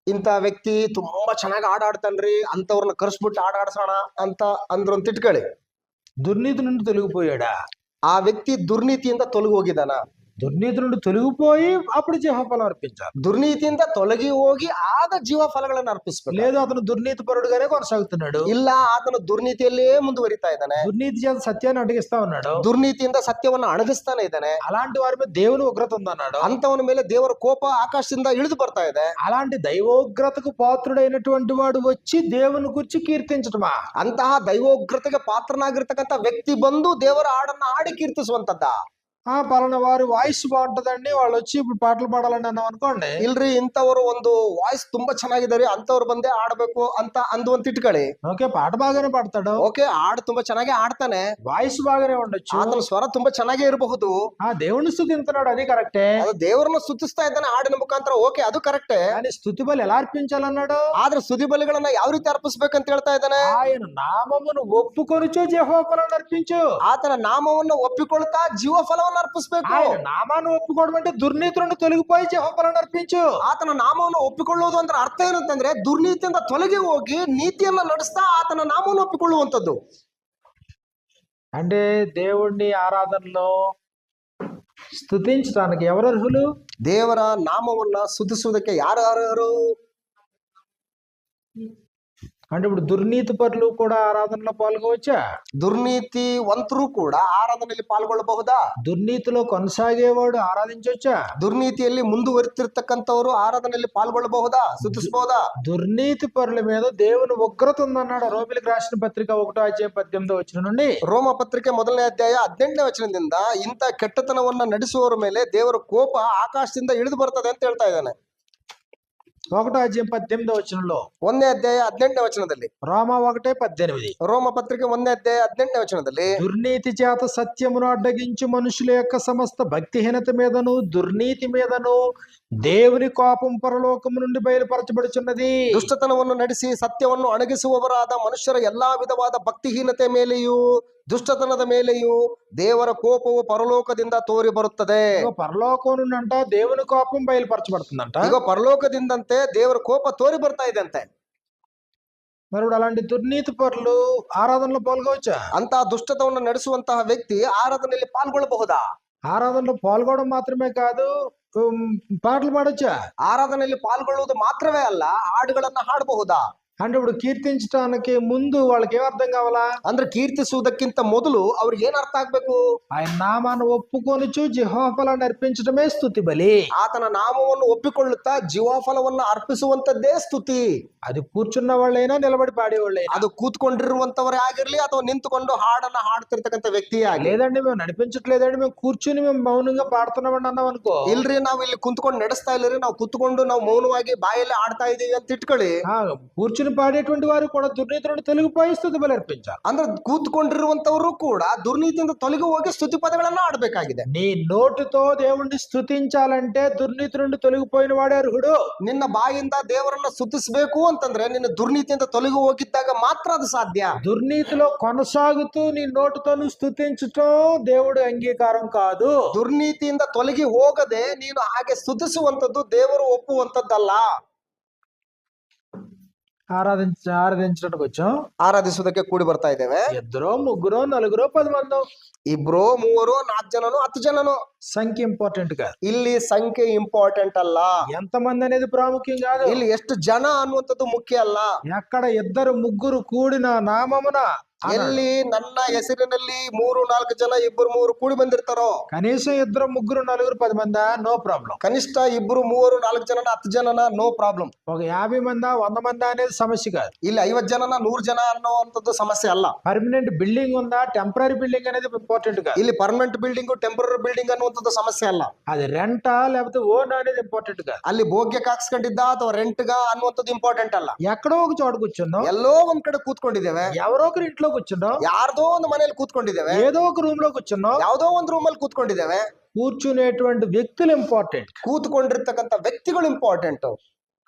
ಇಂಥ ವ್ಯಕ್ತಿ ತುಂಬಾ ಚೆನ್ನಾಗಿ ಹಾಡಾಡ್ತಾನ್ರಿ, ಅಂತವ್ರನ್ನ ಕರ್ಸ್ಬಿಟ್ಟು ಹಾಡಾಡ್ಸೋಣ ಅಂತ ಅಂದ್ರು ಅಂತ ಇಟ್ಕೊಳ್ಳಿ. దుర్నీతి నుండి తొలగిపోయాడా? ಆ ವ್ಯಕ್ತಿ ದುರ್ನೀತಿಯಿಂದ ತೊಲಗಿ ಹೋಗಿದಾನ? దుర్నీతి నుండి తొలగిపోయి అప్పుడు యెహోవాను అర్పించాలి. ದುರ್ನೀತಿಯಿಂದ ತೊಲಗಿ ಹೋಗಿ ಆಗ ಜೀವ ಫಲಗಳನ್ನು అర్పిಸ್ಬೇಕು. లేదు అతను దుర్నీతి పరుడుగానే కొనసాగుతున్నాడు, ಇಲ್ಲ ಆತನು ದುರ್ನೀತಿಯಲ್ಲೇ ಮುಂದುವರಿತಾ ಇದ್ದಾನೆ, దుర్నీతి చేత సత్యాన్ని అడిగిస్తా ఉన్నాడు, ದುರ್ನೀತಿಯಿಂದ ಸತ್ಯವನ್ನ ಅಣಗಿಸ್ತಾನೆ ಇದ್ದಾನೆ, అలాంటి వారి మీద దేవుని ఉగ్రత ఉందన్నాడు, ಅಂತವನ ಮೇಲೆ ದೇವರ ಕೋಪ ಆಕಾಶದಿಂದ ಇಳಿದು ಬರ್ತಾ ಇದೆ. అలాంటి దైవోగ్రతకు పాత్రుడైనటువంటి వాడు వచ్చి దేవుని గురించి కీర్తించటమా? ಅಂತಹ ದೈವೋಗ್ರತೆಗೆ ಪಾತ್ರನಾಗಿರ್ತಕ್ಕಂಥ ವ್ಯಕ್ತಿ ಬಂದು ದೇವರ ಹಾಡನ್ನ ಹಾಡಿ ಕೀರ್ತಿಸುವಂತದ್ದ? పలానా వారి వాయిస్ బాగుంటదండి, వాళ్ళు వచ్చి ఇప్పుడు పాటలు పాడాలని అన్నాం అనుకోండి, ಇಲ್ರಿ ಇಂಥವ್ರು ಒಂದು ವಾಯ್ಸ್ ತುಂಬಾ ಚೆನ್ನಾಗಿದ್ದಾರೆ ಅಂತವ್ರು ಬಂದೇ ಆಡ್ಬೇಕು ಅಂತ ಅಂದುವಂತ ಇಟ್ಕೊಳ್ಳಿ. ఓకే పాట బాగానే పాడతాడు, ಓಕೆ, ಹಾಡು ತುಂಬಾ ಚೆನ್ನಾಗಿ ಆಡ್ತಾನೆ, వాయిస్ బాగానే ఉండొచ్చు, ಆತನ ಸ್ವರ ತುಂಬಾ ಚೆನ್ನಾಗೇ ಇರಬಹುದು, దేవుని స్తుతింటున్నాడు, అది కరెక్టే. ಅದು ದೇವರನ್ನ ಸ್ತುತಿಸ್ತಾ ಇದ್ದಾನೆ ಹಾಡಿನ ಮುಖಾಂತರ, ಓಕೆ ಅದು ಕರೆಕ್ಟೇ. కానీ స్తుతి బలి ఎలా అర్పించాలన్నాడు? ಆದ್ರೆ ಸ್ತುತಿ ಬಲಿಗಳನ್ನ ಯಾವ ರೀತಿ ಅರ್ಪಿಸ್ಬೇಕಂತ ಹೇಳ್ತಾ ಇದ್ದಾನೆ? ఆయన నామమును ఒప్పుకొనుచు యెహోవా ఫలాన్ని అర్పించు. ಆತನ ನಾಮವನ್ನು ಒಪ್ಪಿಕೊಳ್ತಾ ಜೀವ ಫಲವನ್ನು ಅರ್ಪಿಸ್ಬೇಕು. ఆయన నామాన్ని ఒప్పుకోవడం అంటే దుర్నీతి నుండి తొలగిపోయి యెహోవా ఫలాన్ని అర్పించు. ಆತನ ನಾಮವನ್ನು ಒಪ್ಪಿಕೊಳ್ಳುವುದು ಅಂದ್ರೆ ಅರ್ಥ ಏನಂತಂದ್ರೆ ದುರ್ನೀತಿಯಿಂದ ತೊಲಗಿ ಹೋಗಿ ನೀತಿಯನ್ನ ನಡೆಸ್ತಾ ಆತನ ನಾಮವನ್ನು ಒಪ್ಪಿಕೊಳ್ಳುವಂತದ್ದು. అంటే దేవుణ్ణి ఆరాధనలో స్తుతించడానికి ఎవరు అర్హులు? ದೇವರ ನಾಮವನ್ನ ಸ್ತುತಿಸುವುದಕ್ಕೆ ಯಾರು ಅರ್ಹರು? అంటే ఇప్పుడు దుర్నీతి పరులు కూడా ఆరాధనలో పాల్గొవచ్చా? ದುರ್ನೀತಿ ವಂತರು ಕೂಡ ಆರಾಧನೆಯಲ್ಲಿ ಪಾಲ್ಗೊಳ್ಳಬಹುದಾ? దుర్నీతిలో కొనసాగేవాడు ఆరాధించవచ్చా? ದುರ್ನೀತಿಯಲ್ಲಿ ಮುಂದುವರಿತಿರ್ತಕ್ಕಂಥವ್ರು ಆರಾಧನೆಯಲ್ಲಿ ಪಾಲ್ಗೊಳ್ಳಬಹುದಾ, ಸ್ತುತಿಸಬಹುದಾ? దుర్నీతి పరుల మీద దేవుని ఉగ్రత ఉందన్నాడు రోమిలికి రాసిన పత్రిక 1:18 నుండి. ರೋಮ ಪತ್ರಿಕೆ 1ನೇ ಅಧ್ಯಾಯ 18ನೇ ವಚನದಿಂದ ಇಂಥ ಕೆಟ್ಟತನವನ್ನ ನಡೆಸುವವರ ಮೇಲೆ ದೇವರ ಕೋಪ ಆಕಾಶದಿಂದ ಇಳಿದು ಬರ್ತದೆ ಅಂತ ಹೇಳ್ತಾ ಇದ್ದಾನೆ. 1:18 1ನೇ ಅಧ್ಯಾಯ 18ನೇ ವಚನದಲ್ಲಿ, రోమా 1:18 ರೋಮ ಪತ್ರಿಕೆ 1ನೇ ಅಧ್ಯಾಯ 18ನೇ ವಚನದಲ್ಲಿ, దుర్నీతి చేత సత్యమును అడ్డగించి మనుషుల యొక్క సమస్త భక్తిహీనత మీదను దుర్నీతి మీదను దేవుని కోపం పరలోకము నుండి బయలుపరచబడుచున్నది. ದುಷ್ಟತನವನ್ನು ನಡೆಸಿ ಸತ್ಯವನ್ನು ಅಣಗಿಸುವವರಾದ ಮನುಷ್ಯರ ಎಲ್ಲಾ ವಿಧವಾದ ಭಕ್ತಿಹೀನತೆ ಮೇಲೆಯೂ ದುಷ್ಟತನದ ಮೇಲೆಯೂ ದೇವರ ಕೋಪವು ಪರಲೋಕದಿಂದ ತೋರಿ ಬರುತ್ತದೆ. పరలోకం నుండి అంట దేవుని కోపం బయలుపరచబడుతుందంట. ಈಗ ಪರಲೋಕದಿಂದಂತೆ ದೇವರ ಕೋಪ ತೋರಿ ಬರ್ತಾ ಇದೆ ಅಂತೆ. మరి ఇప్పుడు అలాంటి దుర్నీతి పరులు ఆరాధనలో పాల్గొవచ్చా? ಅಂತ ದುಷ್ಟತವನ್ನು ನಡೆಸುವಂತಹ ವ್ಯಕ್ತಿ ಆರಾಧನೆಯಲ್ಲಿ ಪಾಲ್ಗೊಳ್ಳಬಹುದಾ? ఆరాధనలో పాల్గొనడం మాత్రమే కాదు, పాటలు పాడొచ్చా? ಆರಾಧನೆಯಲ್ಲಿ ಪಾಲ್ಗೊಳ್ಳುವುದು ಮಾತ್ರವೇ ಅಲ್ಲ, ಹಾಡುಗಳನ್ನ ಹಾಡಬಹುದಾ? అంటే ఇప్పుడు కీర్తించడానికి ముందు వాళ్ళకి ఏం అర్థం కావాలా? ಅಂದ್ರೆ కీర్తిಸುವುದಕ್ಕಿಂತ ಮೊದಲು ಅವ್ರಿಗೆ ಏನ್ ಅರ್ಥ ಆಗ್ಬೇಕು? ఆయన నామాన్ని ఒప్పుకొనుచు యెహోవా ఫలాన్ని అర్పించడమే స్తుతి బలి. ಆತನ ನಾಮವನ್ನು ಒಪ್ಪಿಕೊಳ್ಳುತ್ತಾ ಜೀವಫಲವನ್ನ ಅರ್ಪಿಸುವಂತದ್ದೇ ಸ್ತುತಿ. అది కూర్చున్న వాళ్ళైనా నిలబడి పాడేవాళ్ళైనా, ಅದು ಕೂತ್ಕೊಂಡಿರುವಂತವರೇ ಆಗಿರ್ಲಿ ಅಥವಾ ನಿಂತುಕೊಂಡು ಹಾಡನ್ನ ಹಾಡ್ತಿರ್ತಕ್ಕಂಥ ವ್ಯಕ್ತಿಯೇ ಆಗಲಿ. లేదండి మేము నడిపించట్లేదండి, మేము కూర్చుని మేము మౌనంగా పాడుతున్నామండి అన్నాం అనుకో, ಇಲ್ರಿ ನಾವು ಇಲ್ಲಿ ಕುಂತ್ಕೊಂಡು ನಡೆಸ್ತಾ ಇಲ್ಲರಿ, ನಾವು ಕುತ್ಕೊಂಡು ನಾವು ಮೌನವಾಗಿ ಬಾಯಲ್ಲಿ ಆಡ್ತಾ ಇದೀವಿ ಅಂತ ಇಟ್ಕೊಳ್ಳಿ. కూర్చుని పాడేటువంటి వారు కూడా దుర్నీతి నుండి తొలగిపోయి స్తుతి బలి అర్పించాలి. ಅಂದ್ರೆ ಕೂತ್ಕೊಂಡಿರುವಂತವರು ಕೂಡ ದುರ್ನೀತಿಯಿಂದ ತೊಲಗಿ ಹೋಗಿ ಸ್ತುತಿ ಪದಗಳನ್ನ ಆಡಬೇಕಾಗಿದೆ. నీ నోటితో దేవుణ్ణి స్తుతించాలంటే దుర్నీతి నుండి తొలగిపోయిన వాడే అర్హుడు. ನಿನ್ನ ಬಾಯಿಂದ ದೇವರನ್ನ ಸ್ತುತಿಸಬೇಕು ಅಂತಂದ್ರೆ ನಿನ್ನ ದುರ್ನೀತಿಯಿಂದ ತೊಲಗಿ ಹೋಗಿದ್ದಾಗ ಮಾತ್ರ ಅದು ಸಾಧ್ಯ. దుర్నీతిలో కొనసాగుతూ నీ నోటితో నువ్వు స్తుతించటం దేవుడు అంగీకారం కాదు. ದುರ್ನೀತಿಯಿಂದ ತೊಲಗಿ ಹೋಗದೆ ನೀನು ಹಾಗೆ ಸ್ತುತಿಸುವಂತದ್ದು ದೇವರು ಒಪ್ಪುವಂತದ್ದಲ್ಲ. ఆరాధించడానికి వచ్చాం, ಆರಾಧಿಸುವುದಕ್ಕೆ ಕೂಡಿ ಬರ್ತಾ ಇದ್ದೇವೆ. 2 3 4 10 మంది, 2 3 4 ಜನನು 10 ಜನನು, సంఖ్య ఇంపార్టెంట్ కాదు. ಇಲ್ಲಿ ಸಂಖ್ಯೆ ಇಂಪಾರ್ಟೆಂಟ್ ಅಲ್ಲ. ఎంతమంది అనేది ప్రాముఖ్యం కాదు. ಇಲ್ಲಿ ಎಷ್ಟು ಜನ ಅನ್ನುವಂಥದ್ದು ಮುಖ್ಯ ಅಲ್ಲ. ఎక్కడ 2 3 కూడిన నామమున, ಎಲ್ಲಿ ನನ್ನ ಹೆಸರಿನಲ್ಲಿ 3 4 ಜನ 2 3 ಕೂಡಿ ಬಂದಿರ್ತಾರೋ, కనీసం 2 3 4 10 మంది నో ప్రాబ్లం. ಕನಿಷ್ಠ 2 3 4 ಜನ 10 ಜನನ ನೋ ಪ್ರಾಬ್ಲಮ್. ఒక 50 మంది 100 మంది అనేది సమస్య కాదు. ಇಲ್ಲಿ 50 ಜನನ 100 ಜನ ಅನ್ನುವಂಥದ್ದು ಸಮಸ್ಯೆ ಅಲ್ಲ. పర్మనెంట్ బిల్డింగ్ ఉందా, టెంపరీ బిల్డింగ్ అనేది ఇంపార్టెంట్ కాదు. ಇಲ್ಲಿ ಪರ್ಮನೆಂಟ್ ಬಿಲ್ಡಿಂಗ್ ಟೆಂಪರರಿ ಬಿಲ್ಡಿಂಗ್ ಅನ್ನುವಂಥದ್ದು ಸಮಸ್ಯೆ ಅಲ್ಲ. అది రెంటా లేకపోతే ఓన్ అనేది ఇంపార్టెంట్ కాదు. ಅಲ್ಲಿ ಭೋಗ್ಯ ಹಾಕ್ಸ್ಕೊಂಡಿದ್ದ ಅಥವಾ ರೆಂಟ್ಗ ಅನ್ನುವಂಥದ್ದು ಇಂಪಾರ್ಟೆಂಟ್ ಅಲ್ಲ. ఎక్కడో ఒక చోట కూర్చున్నాం, ಎಲ್ಲೋ ಒಂದ್ ಕಡೆ ಕೂತ್ಕೊಂಡಿದ್ದೇವೆ, ఎవరో ఒకరి ఇంట్లో కూర్చున్నాం, ಯಾರ್ದೋ ಒಂದು ಮನೇಲಿ ಕೂತ್ಕೊಂಡಿದ್ದೇವೆ, ఏదో ఒక రూమ్ లో కూర్చున్నాం, ಯಾವ್ದೋ ಒಂದು ರೂಮ್ ಅಲ್ಲಿ ಕೂತ್ಕೊಂಡಿದ್ದೇವೆ. కూర్చునేటువంటి వ్యక్తులు ఇంపార్టెంట్, ಕೂತ್ಕೊಂಡಿರ್ತಕ್ಕಂಥ ವ್ಯಕ್ತಿಗಳು ಇಂಪಾರ್ಟೆಂಟ್.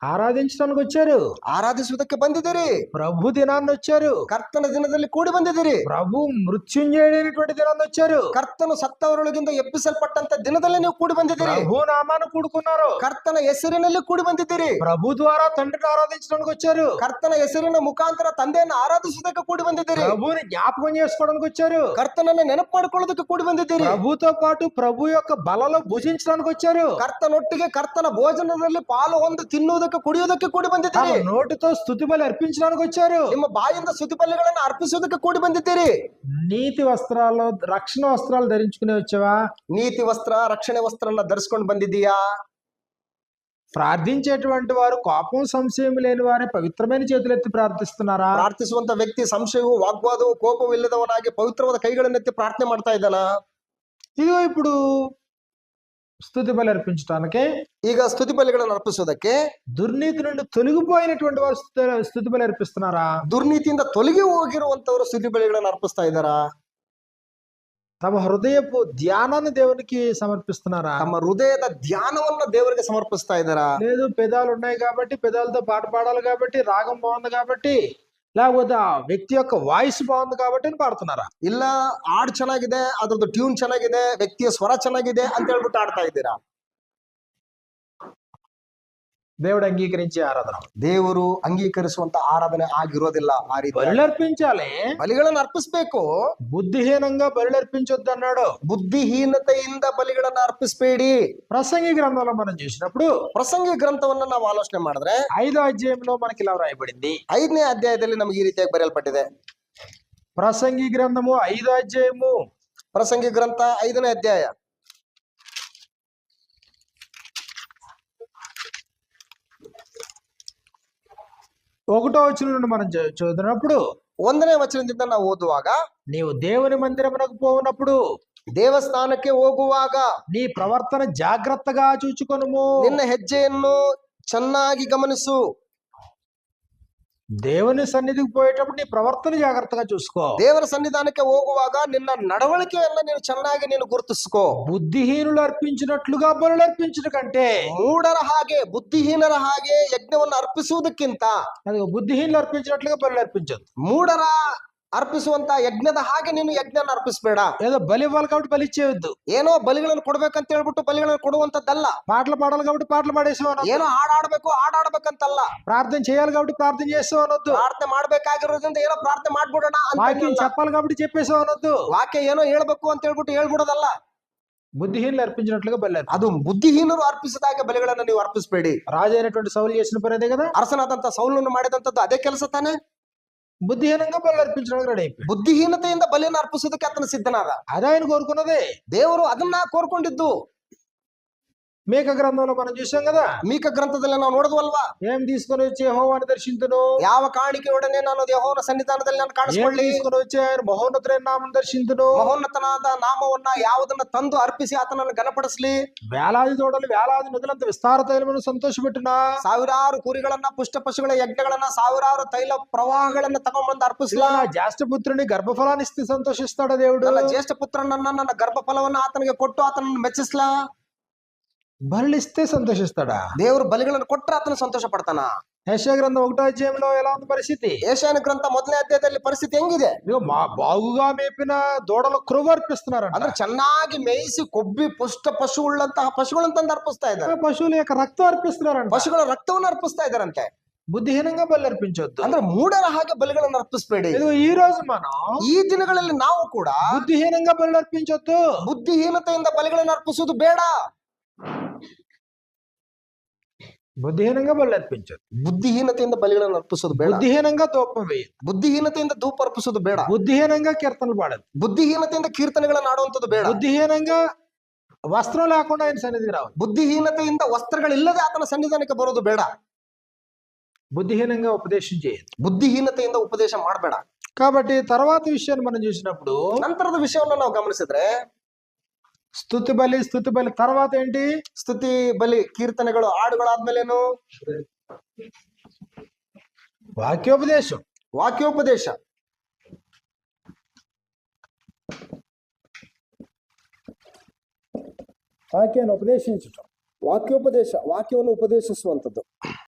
ఆరాధించడానికి వచ్చారు, ಆರಾಧಿಸುವುದಕ್ಕೆ ಬಂದಿದ್ದೀರಿ, ప్రభు దినాన్ని వచ్చారు, ಕರ್ತನ ದಿನದಲ್ಲಿ ಕೂಡಿ ಬಂದಿದ್ದೀರಿ, ప్రభు మృత్యుంజయుడైనటువంటి దినాన్ని వచ్చారు, ಕರ್ತನು ಸತ್ತವರೊಳಗಿಂದ ಎಬ್ಬಿಸಲ್ಪಟ್ಟಂತ ದಿನದಲ್ಲಿ ನೀವು ಕೂಡಿ ಬಂದಿದ್ದೀರಿ, ప్రభు నామాన్ని కూడుకున్నారు, ಕರ್ತನ ಹೆಸರಿನಲ್ಲಿ ಕೂಡಿ ಬಂದಿದ್ದೀರಿ, ప్రభు ద్వారా తండ్రిని ఆరాధించడానికి వచ్చారు, ಕರ್ತನ ಹೆಸರಿನ ಮುಖಾಂತರ ತಂದೆಯನ್ನು ಆರಾಧಿಸುವುದಕ್ಕೆ ಕೂಡಿ ಬಂದಿದ್ದೀರಿ, ప్రభుని జ్ఞాపకం చేసుకోవడానికి వచ్చారు, ಕರ್ತನನ್ನ ನೆನಪು ಮಾಡ್ಕೊಳ್ಳೋದಕ್ಕೆ ಕೂಡಿ ಬಂದಿದ್ದೀರಿ, ప్రభుతో పాటు ప్రభు యొక్క బలలో భుజించడానికి వచ్చారు, ಕರ್ತನೊಟ್ಟಿಗೆ ಕರ್ತನ ಭೋಜನದಲ್ಲಿ ಪಾಲು ಹೊಂದು ತಿನ್ನುವುದಕ್ಕೆ ಕುಡಿಯುವುದಕ್ಕೆ ಕೂಡಿ ಬಂದಿದ್ದೀರಿ, నోటితో స్తుతి బలి అర్పించడానికి వచ్చారు, ನಿಮ್ಮ ಬಾಯಿಂದ ಸ್ತುತಿ ಬಲಿಗಳನ್ನು ಅರ್ಪಿಸುವುದಕ್ಕೆ ಕೂಡಿ ಬಂದಿದ್ದೀರಿ. నీతి వస్త్రాలు రక్షణ వస్త్రాలు ధరించుకుని వచ్చావా? ನೀತಿ ವಸ್ತ್ರ ರಕ್ಷಣೆ ವಸ್ತ್ರನ ಧರಿಸ್ಕೊಂಡು ಬಂದಿದ್ದೀಯಾ? ప్రార్థించేటువంటి వారు కోపం సంశయం లేని వారే పవిత్రమైన చేతులెత్తి ప్రార్థిస్తున్నారా? ಪ್ರಾರ್ಥಿಸುವಂತ ವ್ಯಕ್ತಿ ಸಂಶಯವೂ ವಾಗ್ವಾದವೂ ಕೋಪವಿಲ್ಲದವನಾಗಿ ಪವಿತ್ರವಾದ ಕೈಗಳನ್ನೆತ್ತಿ ಪ್ರಾರ್ಥನೆ ಮಾಡ್ತಾ ಇದ್ದಾನ? ఇదిగో ఇప్పుడు స్తుతి బలి అర్పించడానికి ಈಗ ಸ್ತುತಿ ಬಲಿಗಳನ್ನು ಅರ್ಪಿಸೋದಕ್ಕೆ దుర్నీతి నుండి తొలగిపోయినటువంటి వారు స్తుతి బలి అర్పిస్తున్నారా? ದುರ್ನೀತಿಯಿಂದ ತೊಲಗಿ ಹೋಗಿರುವಂತವರು ಸ್ತುತಿ ಬಲಿಗಳನ್ನು ಅರ್ಪಿಸ್ತಾ ಇದ್ದಾರಾ? తమ హృదయపు ధ్యానాన్ని దేవునికి సమర్పిస్తున్నారా? ತಮ್ಮ హృదಯದ ಧ್ಯಾನವನ್ನ ದೇವರಿಗೆ ಸಮರ್ಪಿಸ್ತಾ ಇದ್ದಾರಾ? లేదు పెదాలు ఉన్నాయి కాబట్టి, పెదాలతో పాట పాడాలి కాబట్టి, రాగం బాగుంది కాబట్టి, లేకపోతే ఆ వ్యక్తి యొక్క వాయిస్ బాగుంది కాబట్టి అని పాడుతున్నారా? ಇಲ್ಲ ಹಾಡ್ ಚೆನ್ನಾಗಿದೆ, ಅದ್ರದ್ದು ಟ್ಯೂನ್ ಚೆನ್ನಾಗಿದೆ, ವ್ಯಕ್ತಿಯ ಸ್ವರ ಚೆನ್ನಾಗಿದೆ ಅಂತ ಹೇಳ್ಬಿಟ್ಟು ಆಡ್ತಾ ಇದ್ದೀರಾ? దేవుడు అంగీకరించే ఆరాధన. ದೇವರು ಅಂಗೀಕರಿಸುವಂತ ಆರಾಧನೆ ಆಗಿರೋದಿಲ್ಲ. ಆ ರೀತಿ బలులు అర్పించాలి, ಬಲಿಗಳನ್ನು ಅರ್ಪಿಸ್ಬೇಕು. బుద్ధిహీనంగా బలులు అర్పించొద్దు అన్నాడు. ಬುದ್ಧಿಹೀನತೆಯಿಂದ ಬಲಿಗಳನ್ನ ಅರ್ಪಿಸಬೇಡಿ. ప్రసంగి గ్రంథంలో మనం చూసినప్పుడు ಪ್ರಸಂಗಿ ಗ್ರಂಥವನ್ನ ನಾವು ಆಲೋಚನೆ ಮಾಡಿದ್ರೆ 5వ అధ్యాయంలో మనకి ఇలా వ్రాయబడింది. 5ನೇ ಅಧ್ಯಾಯದಲ್ಲಿ ನಮಗೆ ಈ ರೀತಿಯಾಗಿ ಬರೆಯಲ್ಪಟ್ಟಿದೆ. ప్రసంగి గ్రంథము 5వ అధ్యాయము ಪ್ರಸಂಗಿ ಗ್ರಂಥ 5ನೇ ಅಧ್ಯಾಯ 1వ వచనం నుండి మనం చదువుతున్నప్పుడు 1ನೇ ವಚನದಿಂದ ನಾವು ಓದುವಾಗ, నీవు దేవుని మందిరమునకు పోవునప్పుడు ದೇವಸ್ಥಾನಕ್ಕೆ ಹೋಗುವಾಗ నీ ప్రవర్తన జాగ్రత్తగా చూచుకొనుము. ನಿನ್ನ ಹೆಜ್ಜೆಯನ್ನು ಚೆನ್ನಾಗಿ ಗಮನಿಸು. దేవుని సన్నిధికి పోయేటప్పుడు నీ ప్రవర్తన జాగ్రత్తగా చూసుకో. ದೇವರ ಸನ್ನಿಧಾನಕ್ಕೆ ಹೋಗುವಾಗ ನಿನ್ನ ನಡವಳಿಕೆಯನ್ನ ನೀನು ಚೆನ್ನಾಗಿ ನೀನು ಗುರುತಿಸ್ಕೋ. బుద్ధిహీనులు అర్పించినట్లుగా బలులు అర్పించడం కంటే, ಮೂಢರ ಹಾಗೆ ಬುದ್ಧಿಹೀನರ ಹಾಗೆ ಯಜ್ಞವನ್ನು ಅರ್ಪಿಸುವುದಕ್ಕಿಂತ, అది బుద్ధిహీనులు అర్పించినట్లుగా బలులు అర్పించొద్దు. ಮೂಢರ ಅರ್ಪಿಸುವಂತ ಯಜ್ಞದ ಹಾಗೆ ನೀನು ಯಜ್ಞನ ಅರ್ಪಿಸಬೇಡ. ఏదో బలి ఇవ్వాలి కాబట్టి బలి ఇచ్చేయొద్దు. ಏನೋ ಬಲಿಗಳನ್ನು ಕೊಡ್ಬೇಕಂತ ಹೇಳ್ಬಿಟ್ಟು ಬಲಿಗಳನ್ನು ಕೊಡುವಂತದ್ದಲ್ಲ. పాటలు పాడాలి కాబట్టి పాటలు పాడేసావు. ಏನೋ ಹಾಡಾಡ್ಬೇಕಂತಲ್ಲ. ప్రార్థన చేయాలి కాబట్టి ప్రార్థన చేస్తావు అనొద్దు. ಪ್ರಾರ್ಥನೆ ಮಾಡ್ಬೇಕಾಗಿರೋದ್ರಿಂದ ಏನೋ ಪ್ರಾರ್ಥನೆ ಮಾಡ್ಬಿಡೋಣ వాక్యం ಅಂತ, చెప్పాలి కాబట్టి చెప్పేసావు అనొద్దు. ವಾಕ್ಯ ಏನೋ ಹೇಳ್ಬೇಕು ಅಂತ ಹೇಳ್ಬಿಟ್ಟು ಹೇಳ್ಬಿಡೋದಲ್ಲ. బుద్ధిహీనులు అర్పించినట్లుగా బలి. ಅದು ಬುದ್ಧಿಹೀನರು ಅರ್ಪಿಸಿದಾಗ ಬಲಿಗಳನ್ನು ನೀವು ಅರ್ಪಿಸಬೇಡಿ. రాజు అయినటువంటి సౌలు చేసిన పని అదే కదా. ಅರಸನಾದಂತ ಸೌಲನ್ನು ಮಾಡಿದಂತದ್ದು ಅದೇ ಕೆಲಸ ತಾನೆ. బుద్ధిహీనంగా బలి అర్పించడానికి రెడీ అయిపోయి, ಬುದ್ಧಿಹೀನತೆಯಿಂದ ಬಲಿಯನ್ನು ಅರ್ಪಿಸೋದಕ್ಕೆ ಆತನ ಸಿದ್ಧನಾದ. అదే ఆయన కోరుకున్నదే. ದೇವರು ಅದನ್ನ ಕೋರ್ಕೊಂಡಿದ್ದು. మేక గ్రంథంలో మనం చూసాం కదా. ಮೀಕ ಗ್ರಂಥದಲ್ಲಿ ನಾವು ನೋಡಿದ್ವಲ್ವಾ, ఏం తీసుకొని వచ్చి యెహోవాను దర్శింతును, ಯಾವ ಕಾಣಿಕೆಯೊಡನೆ ನಾನು ಯೆಹೋವನ ಸನ್ನಿಧಾನದಲ್ಲಿ ನಾನು ఏం ಕಾಣಿಸಿಕೊಳ್ಳಿ, తీసుకొని వచ్చి ఆయన మహోన్నతుడైన నామమును దర్శింతును, ಮಹೋನ್ನತನಾದ ನಾಮವನ್ನ ಯಾವುದನ್ನ ತಂದು ಅರ್ಪಿಸಿ ಆತನನ್ನು ಘನಪಡಿಸಲಿ, వేలాది తోడలు వేలాది నదులంత విస్తార తైలమును సంతోషపెట్టునా, ಸಾವಿರಾರು ಕುರಿಗಳನ್ನ ಪುಷ್ಟ ಪಶುಗಳ ಯಜ್ಞಗಳನ್ನ ಸಾವಿರಾರು ತೈಲ ಪ್ರವಾಹಗಳನ್ನ ತಗೊಂಡ್ಬಂದು ಅರ್ಪಿಸಲ, నా జ్యేష్ఠపుత్రుని గర్భఫలాన్ని ఇస్తే సంతోషిస్తాడు దేవుడు. ನನ್ನ ಜ್ಯೇಷ್ಠ ಪುತ್ರನನ್ನ ನನ್ನ ಗರ್ಭಫಲವನ್ನ ಆತನಿಗೆ ಕೊಟ್ಟು ಆತನನ್ನು ಮೆಚ್ಚಿಸ್ಲಾ. బలులు ఇస్తే సంతోషిస్తాడా? ದೇವರು ಬಲಿಗಳನ್ನು ಕೊಟ್ಟರೆ ಆತನ ಸಂತೋಷ ಪಡ್ತಾನ. యెషయా గ్రంథం 1వ అధ్యాయంలో ఎలా ఉంది పరిస్థితి? ಯೆಶಾಯನ ಗ್ರಂಥ 1ನೇ ಅಧ್ಯಾಯದಲ್ಲಿ ಪರಿಸ್ಥಿತಿ ಹೆಂಗಿದೆ? ఇదిగో బాగుగా మేపిన దూడల క్రొవ్వు అర్పిస్తున్నారంట. ಅಂದ್ರೆ ಚೆನ್ನಾಗಿ ಮೇಯಿಸಿ ಕೊಬ್ಬಿ ಪುಷ್ಟ ಪಶು ಉಳ್ಳಂತಹ ಪಶುಗಳನ್ನು ತಂದು ಅರ್ಪಿಸ್ತಾ ಇದ್ದಾರೆ. పశువుల యొక్క రక్తం అర్పిస్తున్నారంట. ಪಶುಗಳ ರಕ್ತವನ್ನು ಅರ್ಪಿಸ್ತಾ ಇದ್ದಾರಂತೆ. బుద్ధిహీనంగా బలి అర్పించొద్దు. ಅಂದ್ರೆ ಮೂಢರ ಹಾಗೆ ಬಲಿಗಳನ್ನು ಅರ್ಪಿಸಬೇಡಿ. ఇదిగో ఈ రోజు మనం ಈ ದಿನಗಳಲ್ಲಿ ನಾವು ಕೂಡ బుద్ధిహీనంగా బలి అర్పించొద్దు. ಬುದ್ಧಿಹೀನತೆಯಿಂದ ಬಲಿಗಳನ್ನು ಅರ್ಪಿಸುವುದು ಬೇಡ. బుద్ధిహీనంగా బలి అర్పించొద్దు. ಬುದ್ಧಿಹೀನತೆಯಿಂದ ಬಲಿಗಳನ್ನು ಅರ್ಪಿಸೋದು ಬೇಡ. బుద్ధిహీనంగా ధూపం వేయదు. ಬುದ್ಧಿಹೀನತೆಯಿಂದ ಧೂಪ ಅರ್ಪಿಸೋದು ಬೇಡ. బుద్ధిహీనంగా కీర్తనలు పాడదు. ಬುದ್ಧಿಹೀನತೆಯಿಂದ ಕೀರ್ತನೆಗಳನ್ನು ಆಡುವಂಥದ್ದು ಬೇಡ. బుద్ధిహీనంగా వస్త్రం లేకుండా ఆయన సన్నిధికి రావాలి. ಬುದ್ಧಿಹೀನತೆಯಿಂದ ವಸ್ತ್ರಗಳಿಲ್ಲದೆ ಆತನ ಸನ್ನಿಧಾನಕ್ಕೆ ಬರೋದು ಬೇಡ. బుద్ధిహీనంగా ఉపదేశం చేయదు. ಬುದ್ಧಿಹೀನತೆಯಿಂದ ಉಪದೇಶ ಮಾಡಬೇಡ. కాబట్టి తర్వాత విషయాన్ని మనం చూసినప్పుడు, ನಂತರದ ವಿಷಯವನ್ನು ನಾವು ಗಮನಿಸಿದ್ರೆ, స్తుతి బలి తర్వాత ఏంటి? ಸ್ತುತಿ ಬಲಿ ಕೀರ್ತನೆಗಳು ಹಾಡುಗಳಾದ್ಮೇಲೇನು? వాక్యోపదేశం. ವಾಕ್ಯೋಪದೇಶ. వాక్యాన్ని ఉపదేశించటం. ವಾಕ್ಯೋಪದೇಶ, ವಾಕ್ಯವನ್ನು ಉಪದೇಶಿಸುವಂಥದ್ದು.